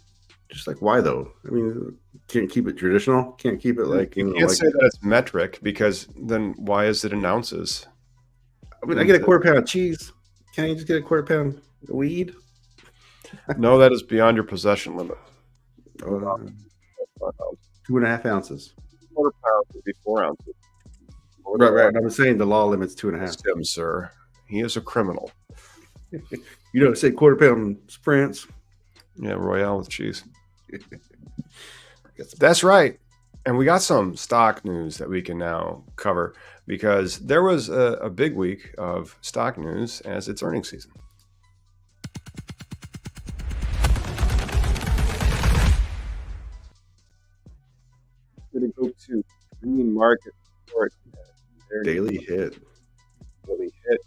Just like, why though? I mean, can't keep it traditional. Can't keep it like you can't say that it's metric, because then why is it in ounces? I mean, I get a quarter pound of cheese. Can't you just get a quarter pound of weed? No, that is beyond your possession limit. 2.5 ounces. Quarter pound would be 4 ounces. Right. I'm saying the law limits 2.5. Him, sir. He is a criminal. Say quarter pound France. Yeah, Royale with cheese. That's right. And we got some stock news that we can now cover, because there was a big week of stock news as it's earnings season. Going to go to Green Market Report. Daily hit. Daily hit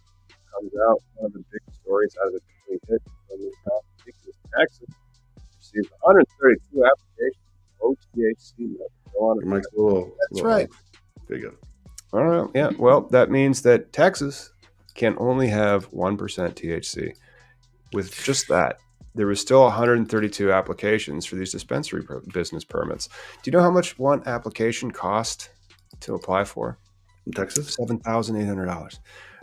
comes out. One of the big stories out of the daily hit from this past week is Texas received 132 applications for THC. That's right. There you go. All right. Yeah. Well, that means that Texas can only have 1% THC. With just that, there was still 132 applications for these dispensary business permits. Do you know how much one application cost to apply for? In Texas? $7,800.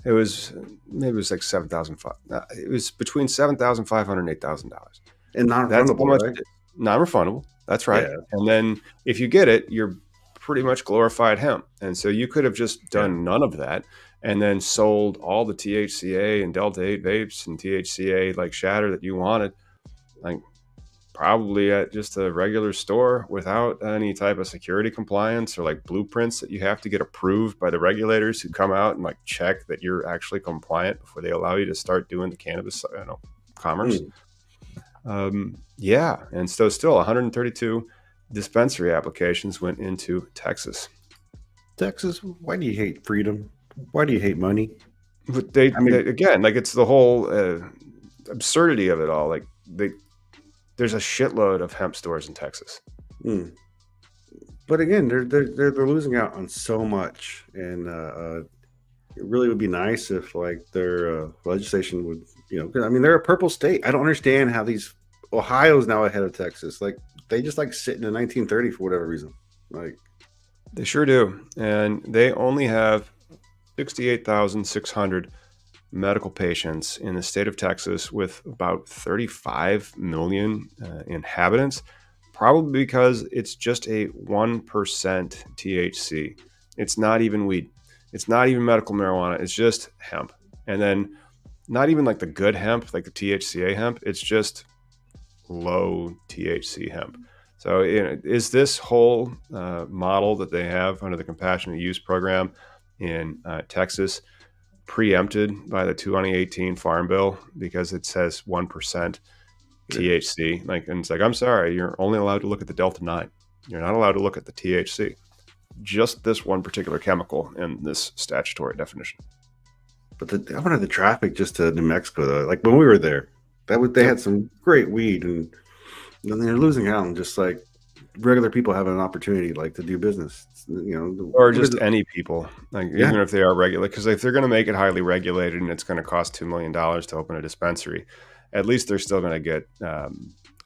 It was like $7,500. It was between $7,500 and $8,000. And non-refundable, right? Non-refundable. That's right. Yeah. And then if you get it, you're pretty much glorified hemp. And so you could have just done none of that and then sold all the THCA and Delta 8 vapes and THCA like shatter that you wanted, like probably at just a regular store without any type of security compliance or like blueprints that you have to get approved by the regulators who come out and like check that you're actually compliant before they allow you to start doing the cannabis commerce. Yeah. And so still 132 dispensary applications went into Texas. Texas, why do you hate freedom? Why do you hate money? But they again, like, it's the whole absurdity of it all. Like there's a shitload of hemp stores in Texas. But again, they're losing out on so much, and it really would be nice if like their legislation would, I mean, they're a purple state. I don't understand how Ohio's now ahead of Texas. Like they just like sit in the 1930 for whatever reason. Like they sure do, and they only have 68,600 medical patients in the state of Texas with about 35 million inhabitants. Probably because it's just a 1% THC. It's not even weed. It's not even medical marijuana. It's just hemp. And then not even like the good hemp, like the THCA hemp. It's just low THC hemp. So is this whole model that they have under the compassionate use program in Texas preempted by the 2018 Farm Bill because it says 1% THC? Like, and it's like, I'm sorry, you're only allowed to look at the Delta 9. You're not allowed to look at the THC. Just this one particular chemical in this statutory definition. But I wanted the traffic just to New Mexico though. Like when we were there, they had some great weed, and then they're losing out on just like regular people having an opportunity like to do business, or just any people, like even if they are regular, because if they're going to make it highly regulated and it's going to cost $2 million to open a dispensary, at least they're still going to get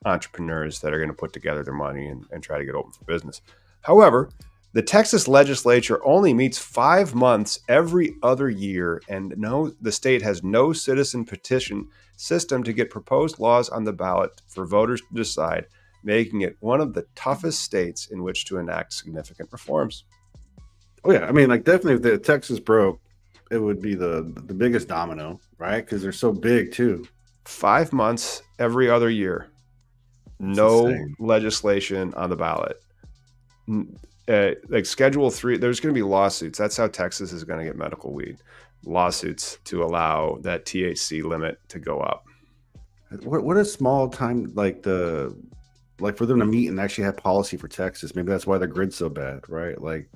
entrepreneurs that are going to put together their money and try to get open for business. However, the Texas legislature only meets 5 months every other year, and the state has no citizen petition system to get proposed laws on the ballot for voters to decide, making it one of the toughest states in which to enact significant reforms. Oh yeah, I mean, like definitely if the Texas broke, it would be the biggest domino, right? Because they're so big too. 5 months every other year, no legislation on the ballot. Like Schedule 3, there's going to be lawsuits. That's how Texas is going to get medical weed. Lawsuits to allow that THC limit to go up. What a small time, like for them to meet and actually have policy for Texas. Maybe that's why the grid's so bad, right? Like,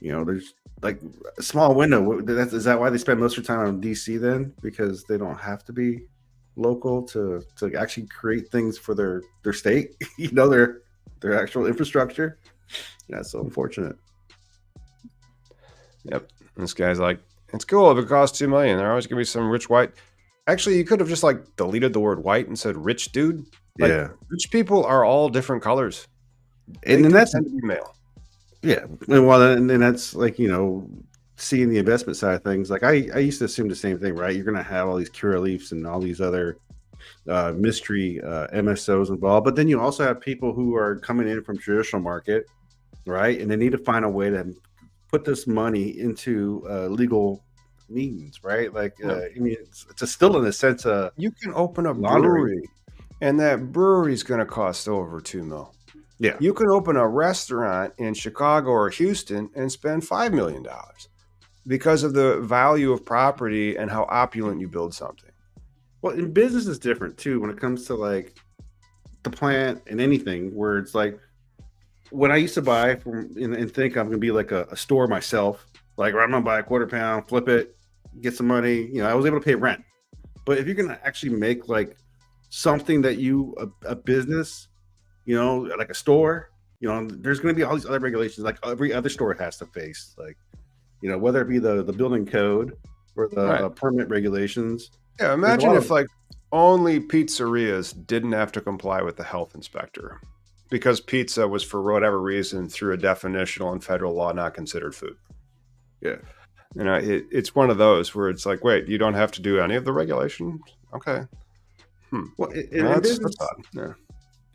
there's like a small window. Is that why they spend most of their time on DC then? Because they don't have to be local to actually create things for their state, their actual infrastructure. Yeah, so unfortunate. Yep. This guy's like, it's cool if it costs $2 million. There always gonna be some rich white. Actually, you could have just like deleted the word white and said rich dude. Like, yeah, rich people are all different colors, and then that's male. Yeah, well, and then that's like seeing the investment side of things. Like I used to assume the same thing, right? You're gonna have all these Curaleafs and all these other mystery MSOs involved, but then you also have people who are coming in from traditional market, right? And they need to find a way to put this money into legal means, right? Like, I mean, it's still in a sense you can open a brewery, and that brewery's going to cost over $2 million. Yeah, you can open a restaurant in Chicago or Houston and spend $5 million because of the value of property and how opulent you build something. Well, in business is different too when it comes to like the plant and anything where it's like when I used to buy from and think I'm gonna be like a store myself, like I'm gonna buy a quarter pound, flip it, get some money. I was able to pay rent. But if you're gonna actually make like something that a business, like a store, there's gonna be all these other regulations like every other store has to face, like whether it be the building code or the permit regulations. Yeah, imagine if like only pizzerias didn't have to comply with the health inspector because pizza was for whatever reason through a definitional and federal law not considered food. Yeah. It's one of those where it's like, wait, you don't have to do any of the regulations? Okay. Well, that's odd. Yeah.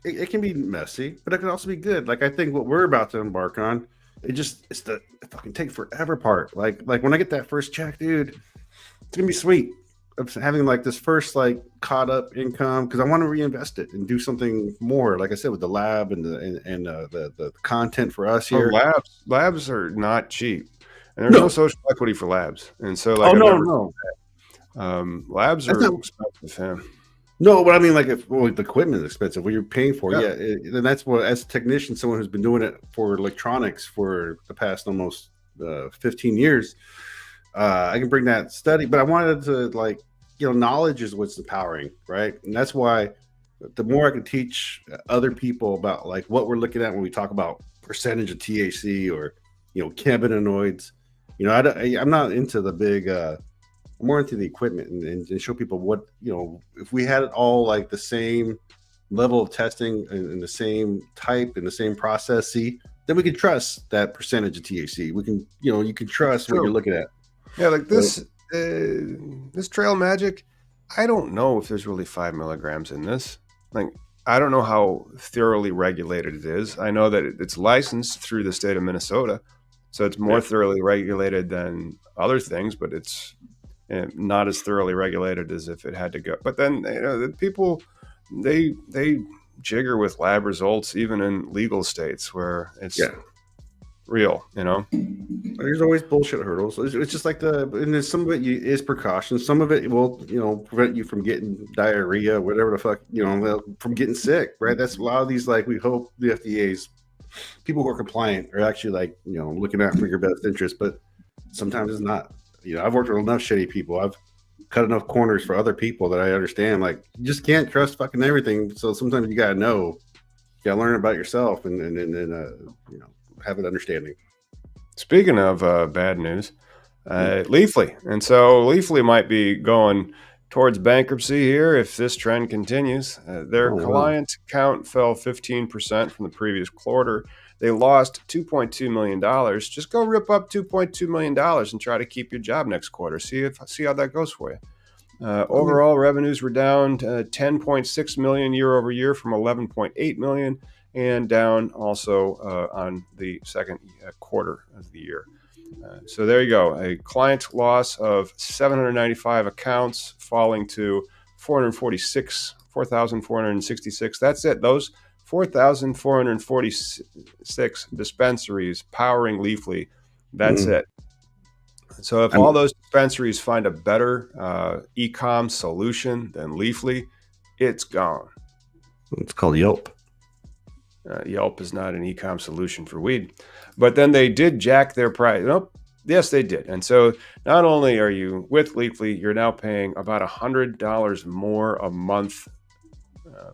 It can be messy, but it can also be good. Like I think what we're about to embark on, it's the fucking take forever part. Like when I get that first check, dude, it's gonna be sweet. Of having like this first like caught up income because I want to reinvest it and do something more. Like I said, with the lab and the content for us here. Labs are not cheap, and there's no social equity for labs. And so like, no. Labs are expensive. No, but I mean like if the equipment is expensive, what you're paying for, and that's what as a technician, someone who's been doing it for electronics for the past almost 15 years. I can bring that study, but I wanted to knowledge is what's empowering, right? And that's why the more I can teach other people about like what we're looking at when we talk about percentage of THC or, cannabinoids, I'm not into the big, I'm more into the equipment and show people what, if we had it all like the same level of testing and the same type and the same process, then we can trust that percentage of THC. We can, you can trust what you're looking at. Yeah, like this this Trail Magic, I don't know if there's really 5 milligrams in this. Like I don't know how thoroughly regulated it is. I know that it's licensed through the state of Minnesota, so it's more Yeah. thoroughly regulated than other things, but it's not as thoroughly regulated as if it had to go. But then the people they jigger with lab results even in legal states where it's Yeah. real. There's always bullshit hurdles. It's just like and then some of it is precaution. Some of it will, prevent you from getting diarrhea, whatever the fuck, from getting sick, right? That's a lot of these, like, we hope the FDA's people who are compliant are actually, like, looking out for your best interest, but sometimes it's not. I've worked with enough shitty people. I've cut enough corners for other people that I understand, like, you just can't trust fucking everything. So sometimes you gotta know, you gotta learn about yourself and have an understanding. Speaking of bad news, Leafly. And so Leafly might be going towards bankruptcy here if this trend continues. Their Oh, wow. client count fell 15% from the previous quarter. They lost $2.2 million. Just go rip up $2.2 million and try to keep your job next quarter. See how that goes for you. Overall, revenues were down 10.6 million year over year from 11.8 million, and down also on the second quarter of the year. So there you go. A client loss of 795 accounts, falling to 4,466. That's it. Those 4,446 dispensaries powering Leafly. That's it. So if all those dispensaries find a better e-com solution than Leafly, it's gone. It's called Yelp. Yelp is not an e-com solution for weed. But then they did jack their price. Nope. Yes, they did. And so not only are you with Leafly, you're now paying about $100 more a month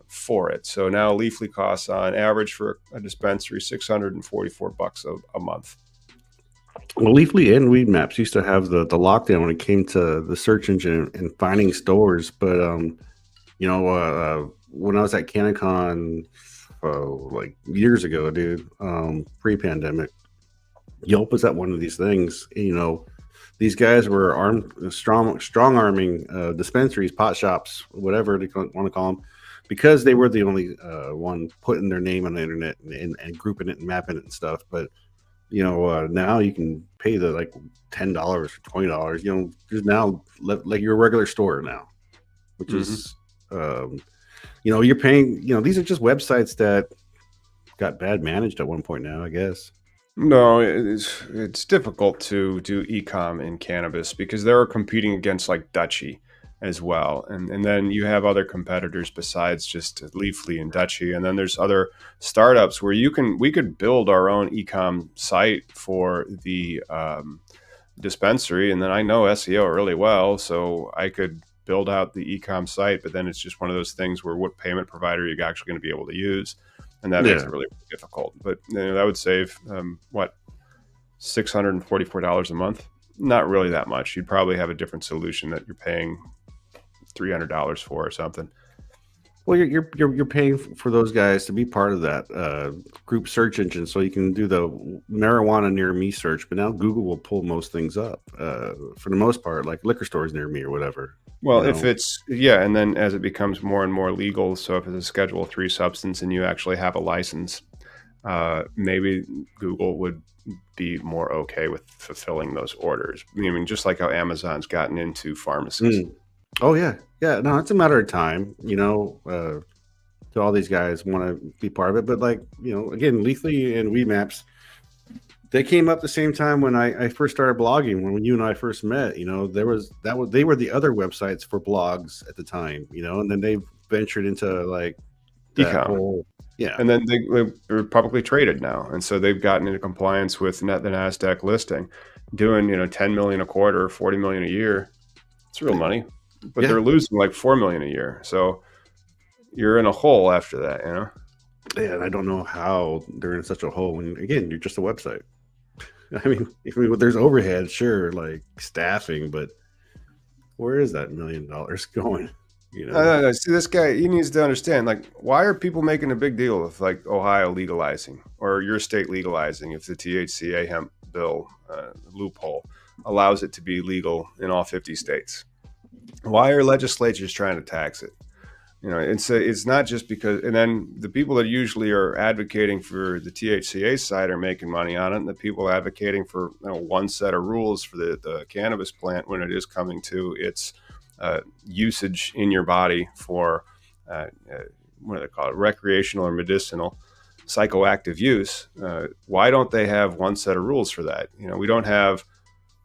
for it. So now Leafly costs on average for a dispensary $644 a month. Well, Leafly and Weed Maps used to have the lockdown when it came to the search engine and finding stores. But when I was at CannaCon like years ago, dude, pre-pandemic, Yelp was at one of these things. These guys were strong arming dispensaries, pot shops, whatever they want to call them, because they were the only one putting their name on the internet and grouping it and mapping it and stuff. But now you can pay the like $10 or $20. There's now like your regular store now, which is you're paying. These are just websites that got bad managed at one point now, I guess. No, it's difficult to do e-com in cannabis because they're competing against like Dutchy as well. And then you have other competitors besides just Leafly and Dutchy. And then there's other startups where we could build our own e-com site for the dispensary. And then I know SEO really well, so I could build out the e-com site, but then it's just one of those things where what payment provider you're actually going to be able to use. And that makes it really difficult. But that would save, $644 a month? Not really that much. You'd probably have a different solution that you're paying $300 for or something. Well, you're paying for those guys to be part of that group search engine, so you can do the marijuana near me search. But now Google will pull most things up for the most part, like liquor stores near me or whatever. Well, if it's and then as it becomes more and more legal, so if it's a Schedule III substance and you actually have a license, maybe Google would be more okay with fulfilling those orders. I mean, just like how Amazon's gotten into pharmacies. Oh yeah. No, it's a matter of time. To all these guys want to be part of it, but again, Leafly and Weed Maps, they came up the same time when I first started blogging. When you and I first met, they were the other websites for blogs at the time. And then they ventured into like that whole. Yeah, and then they're publicly traded now, and so they've gotten into compliance with the NASDAQ listing, doing $10 million a quarter, $40 million a year. It's real money, but they're losing like $4 million a year. So you're in a hole after that, Yeah, and I don't know how they're in such a hole. And again, you're just a website. I mean, there's overhead, sure, like staffing, but where is that $1 million going? See, this guy, he needs to understand, like, why are people making a big deal of like Ohio legalizing or your state legalizing if the THC hemp bill loophole allows it to be legal in all 50 states? Why are legislatures trying to tax it? It's not just because, and then the people that usually are advocating for the THCA side are making money on it, and the people advocating for one set of rules for the cannabis plant when it is coming to its usage in your body for what do they call it, recreational or medicinal psychoactive use. Why don't they have one set of rules for that? We don't have.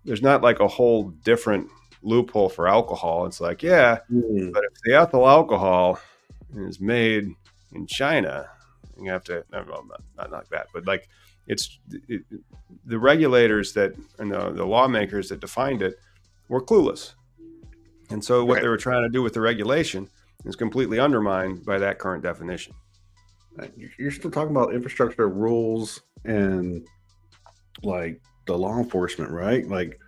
There's not like a whole different loophole for alcohol. It's like, yeah, but if the ethyl alcohol is made in China, you have to, well, not like that, but like the regulators that, and the lawmakers that defined it were clueless. And so what they were trying to do with the regulation is completely undermined by that current definition. You're still talking about infrastructure rules and like the law enforcement, right? Like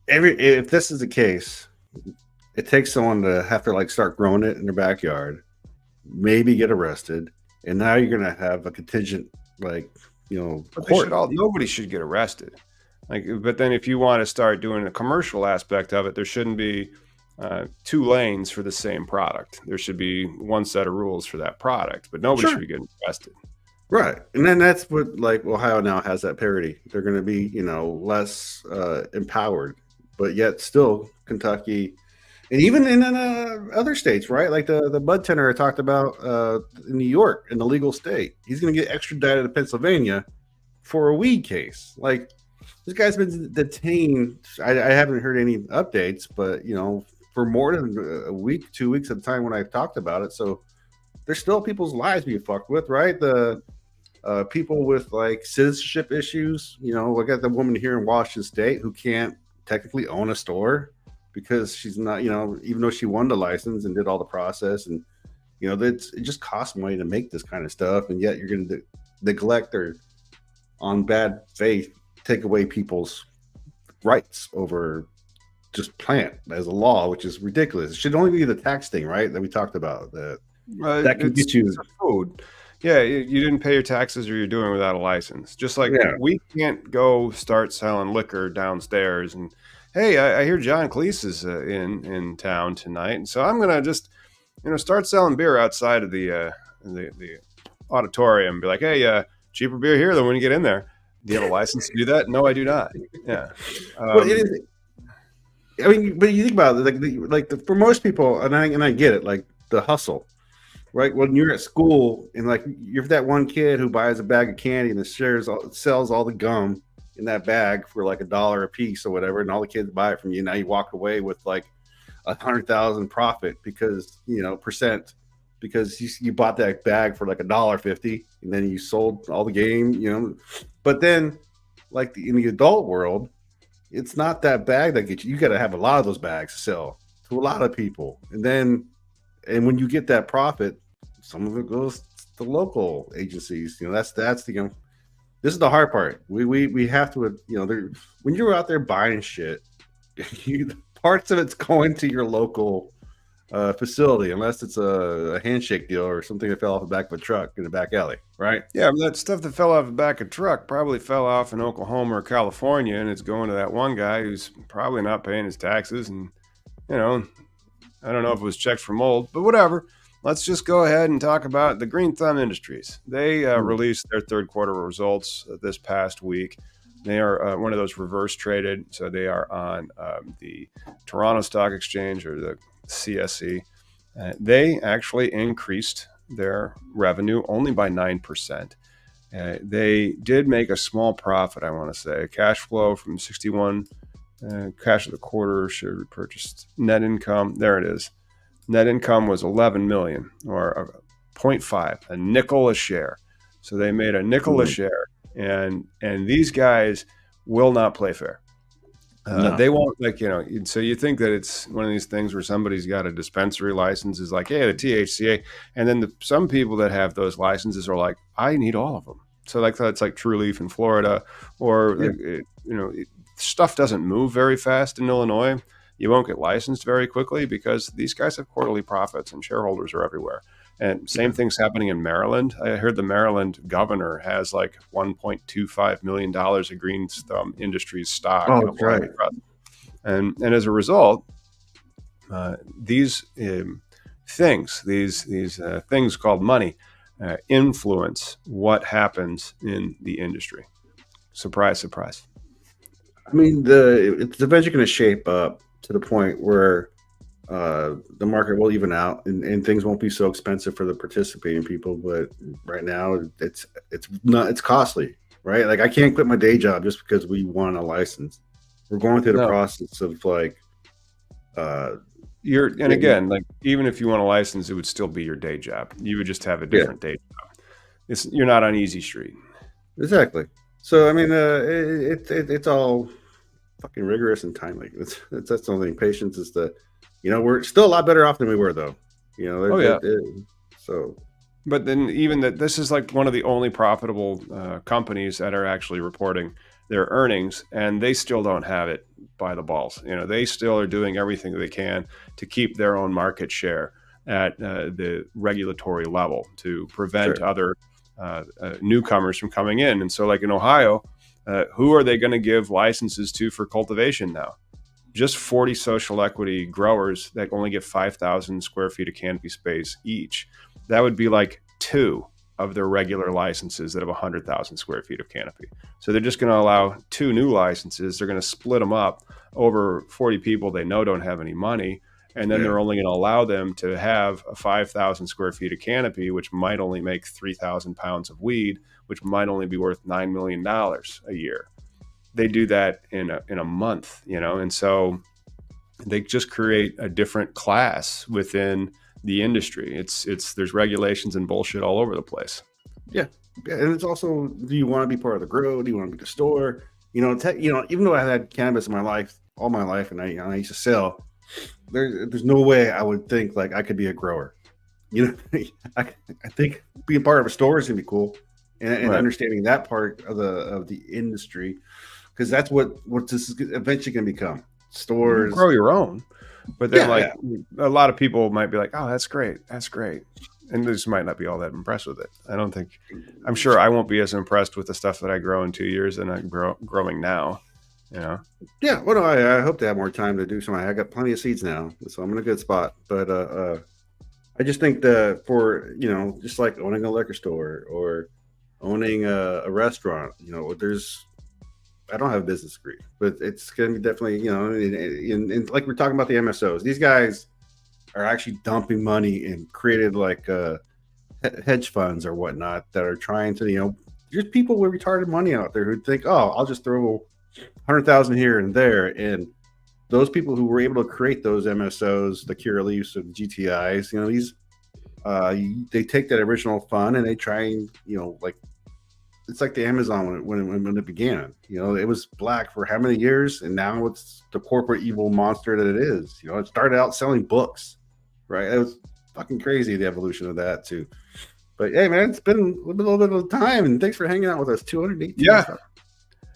if this is the case, it takes someone to have to like start growing it in their backyard, maybe get arrested, and now you're gonna have a contingent like But nobody should get arrested. But then if you want to start doing the commercial aspect of it, there shouldn't be 2 lanes for the same product. There should be one set of rules for that product, but nobody should be getting arrested. Right. And then that's what like Ohio now has that parity. They're going to be, less empowered, but yet still Kentucky and even in other states, right? Like the bud tender I talked about in New York, in the legal state, he's going to get extradited to Pennsylvania for a weed case. Like this guy's been detained. I haven't heard any updates, but for more than a week, 2 weeks at the time when I've talked about it. So there's still people's lives being fucked with, right? The people with like citizenship issues. We got the woman here in Washington State who can't technically own a store because she's not, even though she won the license and did all the process, and it just costs money to make this kind of stuff, and yet you're going to neglect or on bad faith take away people's rights over just plant as a law, which is ridiculous. It should only be the tax thing, right? That we talked about that can get you food. Yeah, you didn't pay your taxes, or you're doing it without a license. Just like we can't go start selling liquor downstairs. And hey, I hear John Cleese is in town tonight, and so I'm gonna just start selling beer outside of the auditorium. Be like, hey, cheaper beer here than when you get in there. Do you have a license to do that? No, I do not. Yeah. Well, it is. I mean, but you think about it, for most people, and I get it, like the hustle. Right, when you're at school and like you're that one kid who buys a bag of candy and sells all the gum in that bag for like $1 a piece or whatever, and all the kids buy it from you. Now you walk away with like 100,000 profit because percent because you bought that bag for like $1.50 and then you sold all the game. But then like in the adult world, it's not that bag that gets you. You got to have a lot of those bags to sell to a lot of people, and when you get that profit, some of it goes to local agencies. That's the this is the hard part. We have to when you're out there buying shit, parts of it's going to your local facility, unless it's a handshake deal or something that fell off the back of a truck in the back alley, right? Yeah, but that stuff that fell off the back of a truck probably fell off in Oklahoma or California, and it's going to that one guy who's probably not paying his taxes, and I don't know if it was checked for mold, but whatever. Let's just go ahead and talk about the Green Thumb Industries. They released their third quarter results this past week. They are one of those reverse traded, so they are on the Toronto Stock Exchange, or the CSE. They actually increased their revenue only by 9%. They did make a small profit, I want to say. Cash flow from 61 cash of the quarter, share repurchased, net income. There it is. Net income was 11 million, or 0.5, a nickel a share. So they made a nickel a share, and these guys will not play fair. No. They won't, so you think that it's one of these things where somebody's got a dispensary license, is like, hey, the THCA, and then some people that have those licenses are like, I need all of them. So that's like True Leaf in Florida, or stuff doesn't move very fast in Illinois. You won't get licensed very quickly because these guys have quarterly profits and shareholders are everywhere. And same thing's happening in Maryland. I heard the Maryland governor has like $1.25 million of Green Thumb Industries stock. Oh, that's right. And as a result, these things, these things called money, influence what happens in the industry. Surprise, surprise. I mean, it's eventually going to shape up to the point where the market will even out and things won't be so expensive for the participating people. But right now, it's costly, right? Like I can't quit my day job just because we want a license. We're going through the No. process of like. Again, like even if you want a license, it would still be your day job. You would just have a different day job. You're not on easy street. Exactly. So I mean, it's all fucking rigorous and timely. That's the only thing. Patience is we're still a lot better off than we were though. So. But then even that, this is like one of the only profitable companies that are actually reporting their earnings, and they still don't have it by the balls. They still are doing everything they can to keep their own market share at the regulatory level to prevent other newcomers from coming in. And so like in Ohio, who are they going to give licenses to for cultivation now? Just 40 social equity growers that only get 5,000 square feet of canopy space each. That would be like 2 of their regular licenses that have 100,000 square feet of canopy. So they're just going to allow 2 new licenses. They're going to split them up over 40 people they know don't have any money. And then they're only going to allow them to have a 5,000 square feet of canopy, which might only make 3,000 pounds of weed, which might only be worth $9 million a year. They do that in a month, and so they just create a different class within the industry. There's regulations and bullshit all over the place. Yeah, and it's also, do you want to be part of the grow? Do you want to be the store? Even though I had cannabis in my life, all my life, and I used to sell, there's no way I would think like I could be a grower. I think being part of a store is gonna be cool, and understanding that part of the industry, because that's what this is eventually gonna become. Stores, you grow your own. But then, a lot of people might be like, "Oh, that's great, and they just might not be all that impressed with it." I'm sure I won't be as impressed with the stuff that I grow in 2 years than I'm growing now. Yeah. Well, no, I hope to have more time to do something. I got plenty of seeds now, so I'm in a good spot. But I just think that for just like owning a liquor store or owning a restaurant, I don't have a business degree, but it's going to be definitely, and like we're talking about the MSOs, these guys are actually dumping money and created like hedge funds or whatnot that are trying to, there's people with retarded money out there who think, oh, I'll just throw 100,000 here and there. And those people who were able to create those MSOs, the Curaleafs of GTIs, they take that original fund and they try and, it's like the Amazon when it began. It was black for how many years, and now it's the corporate evil monster that it is. It started out selling books, right? It was fucking crazy, the evolution of that too. But hey, man, it's been a little bit of time, and thanks for hanging out with us. 218. Yeah,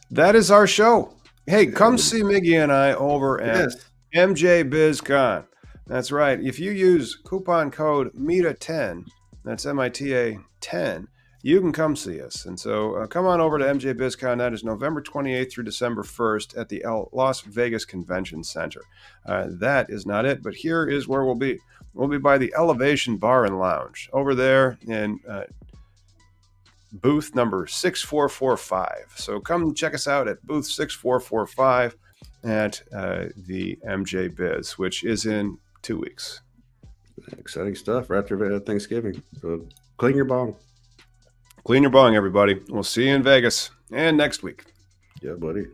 that is our show. Hey, come see Miggy and I over at MJ BizCon. That's right. If you use coupon code MITA10, that's MITA 10. You can come see us. And so come on over to MJ BizCon. That is November 28th through December 1st at the Las Vegas Convention Center. That is not it, but here is where we'll be. We'll be by the Elevation Bar and Lounge over there in booth number 6445. So come check us out at booth 6445 at the MJ Biz, which is in 2 weeks. Exciting stuff right after Thanksgiving. So clean your bong. Clean your bong, everybody. We'll see you in Vegas and next week. Yeah, buddy.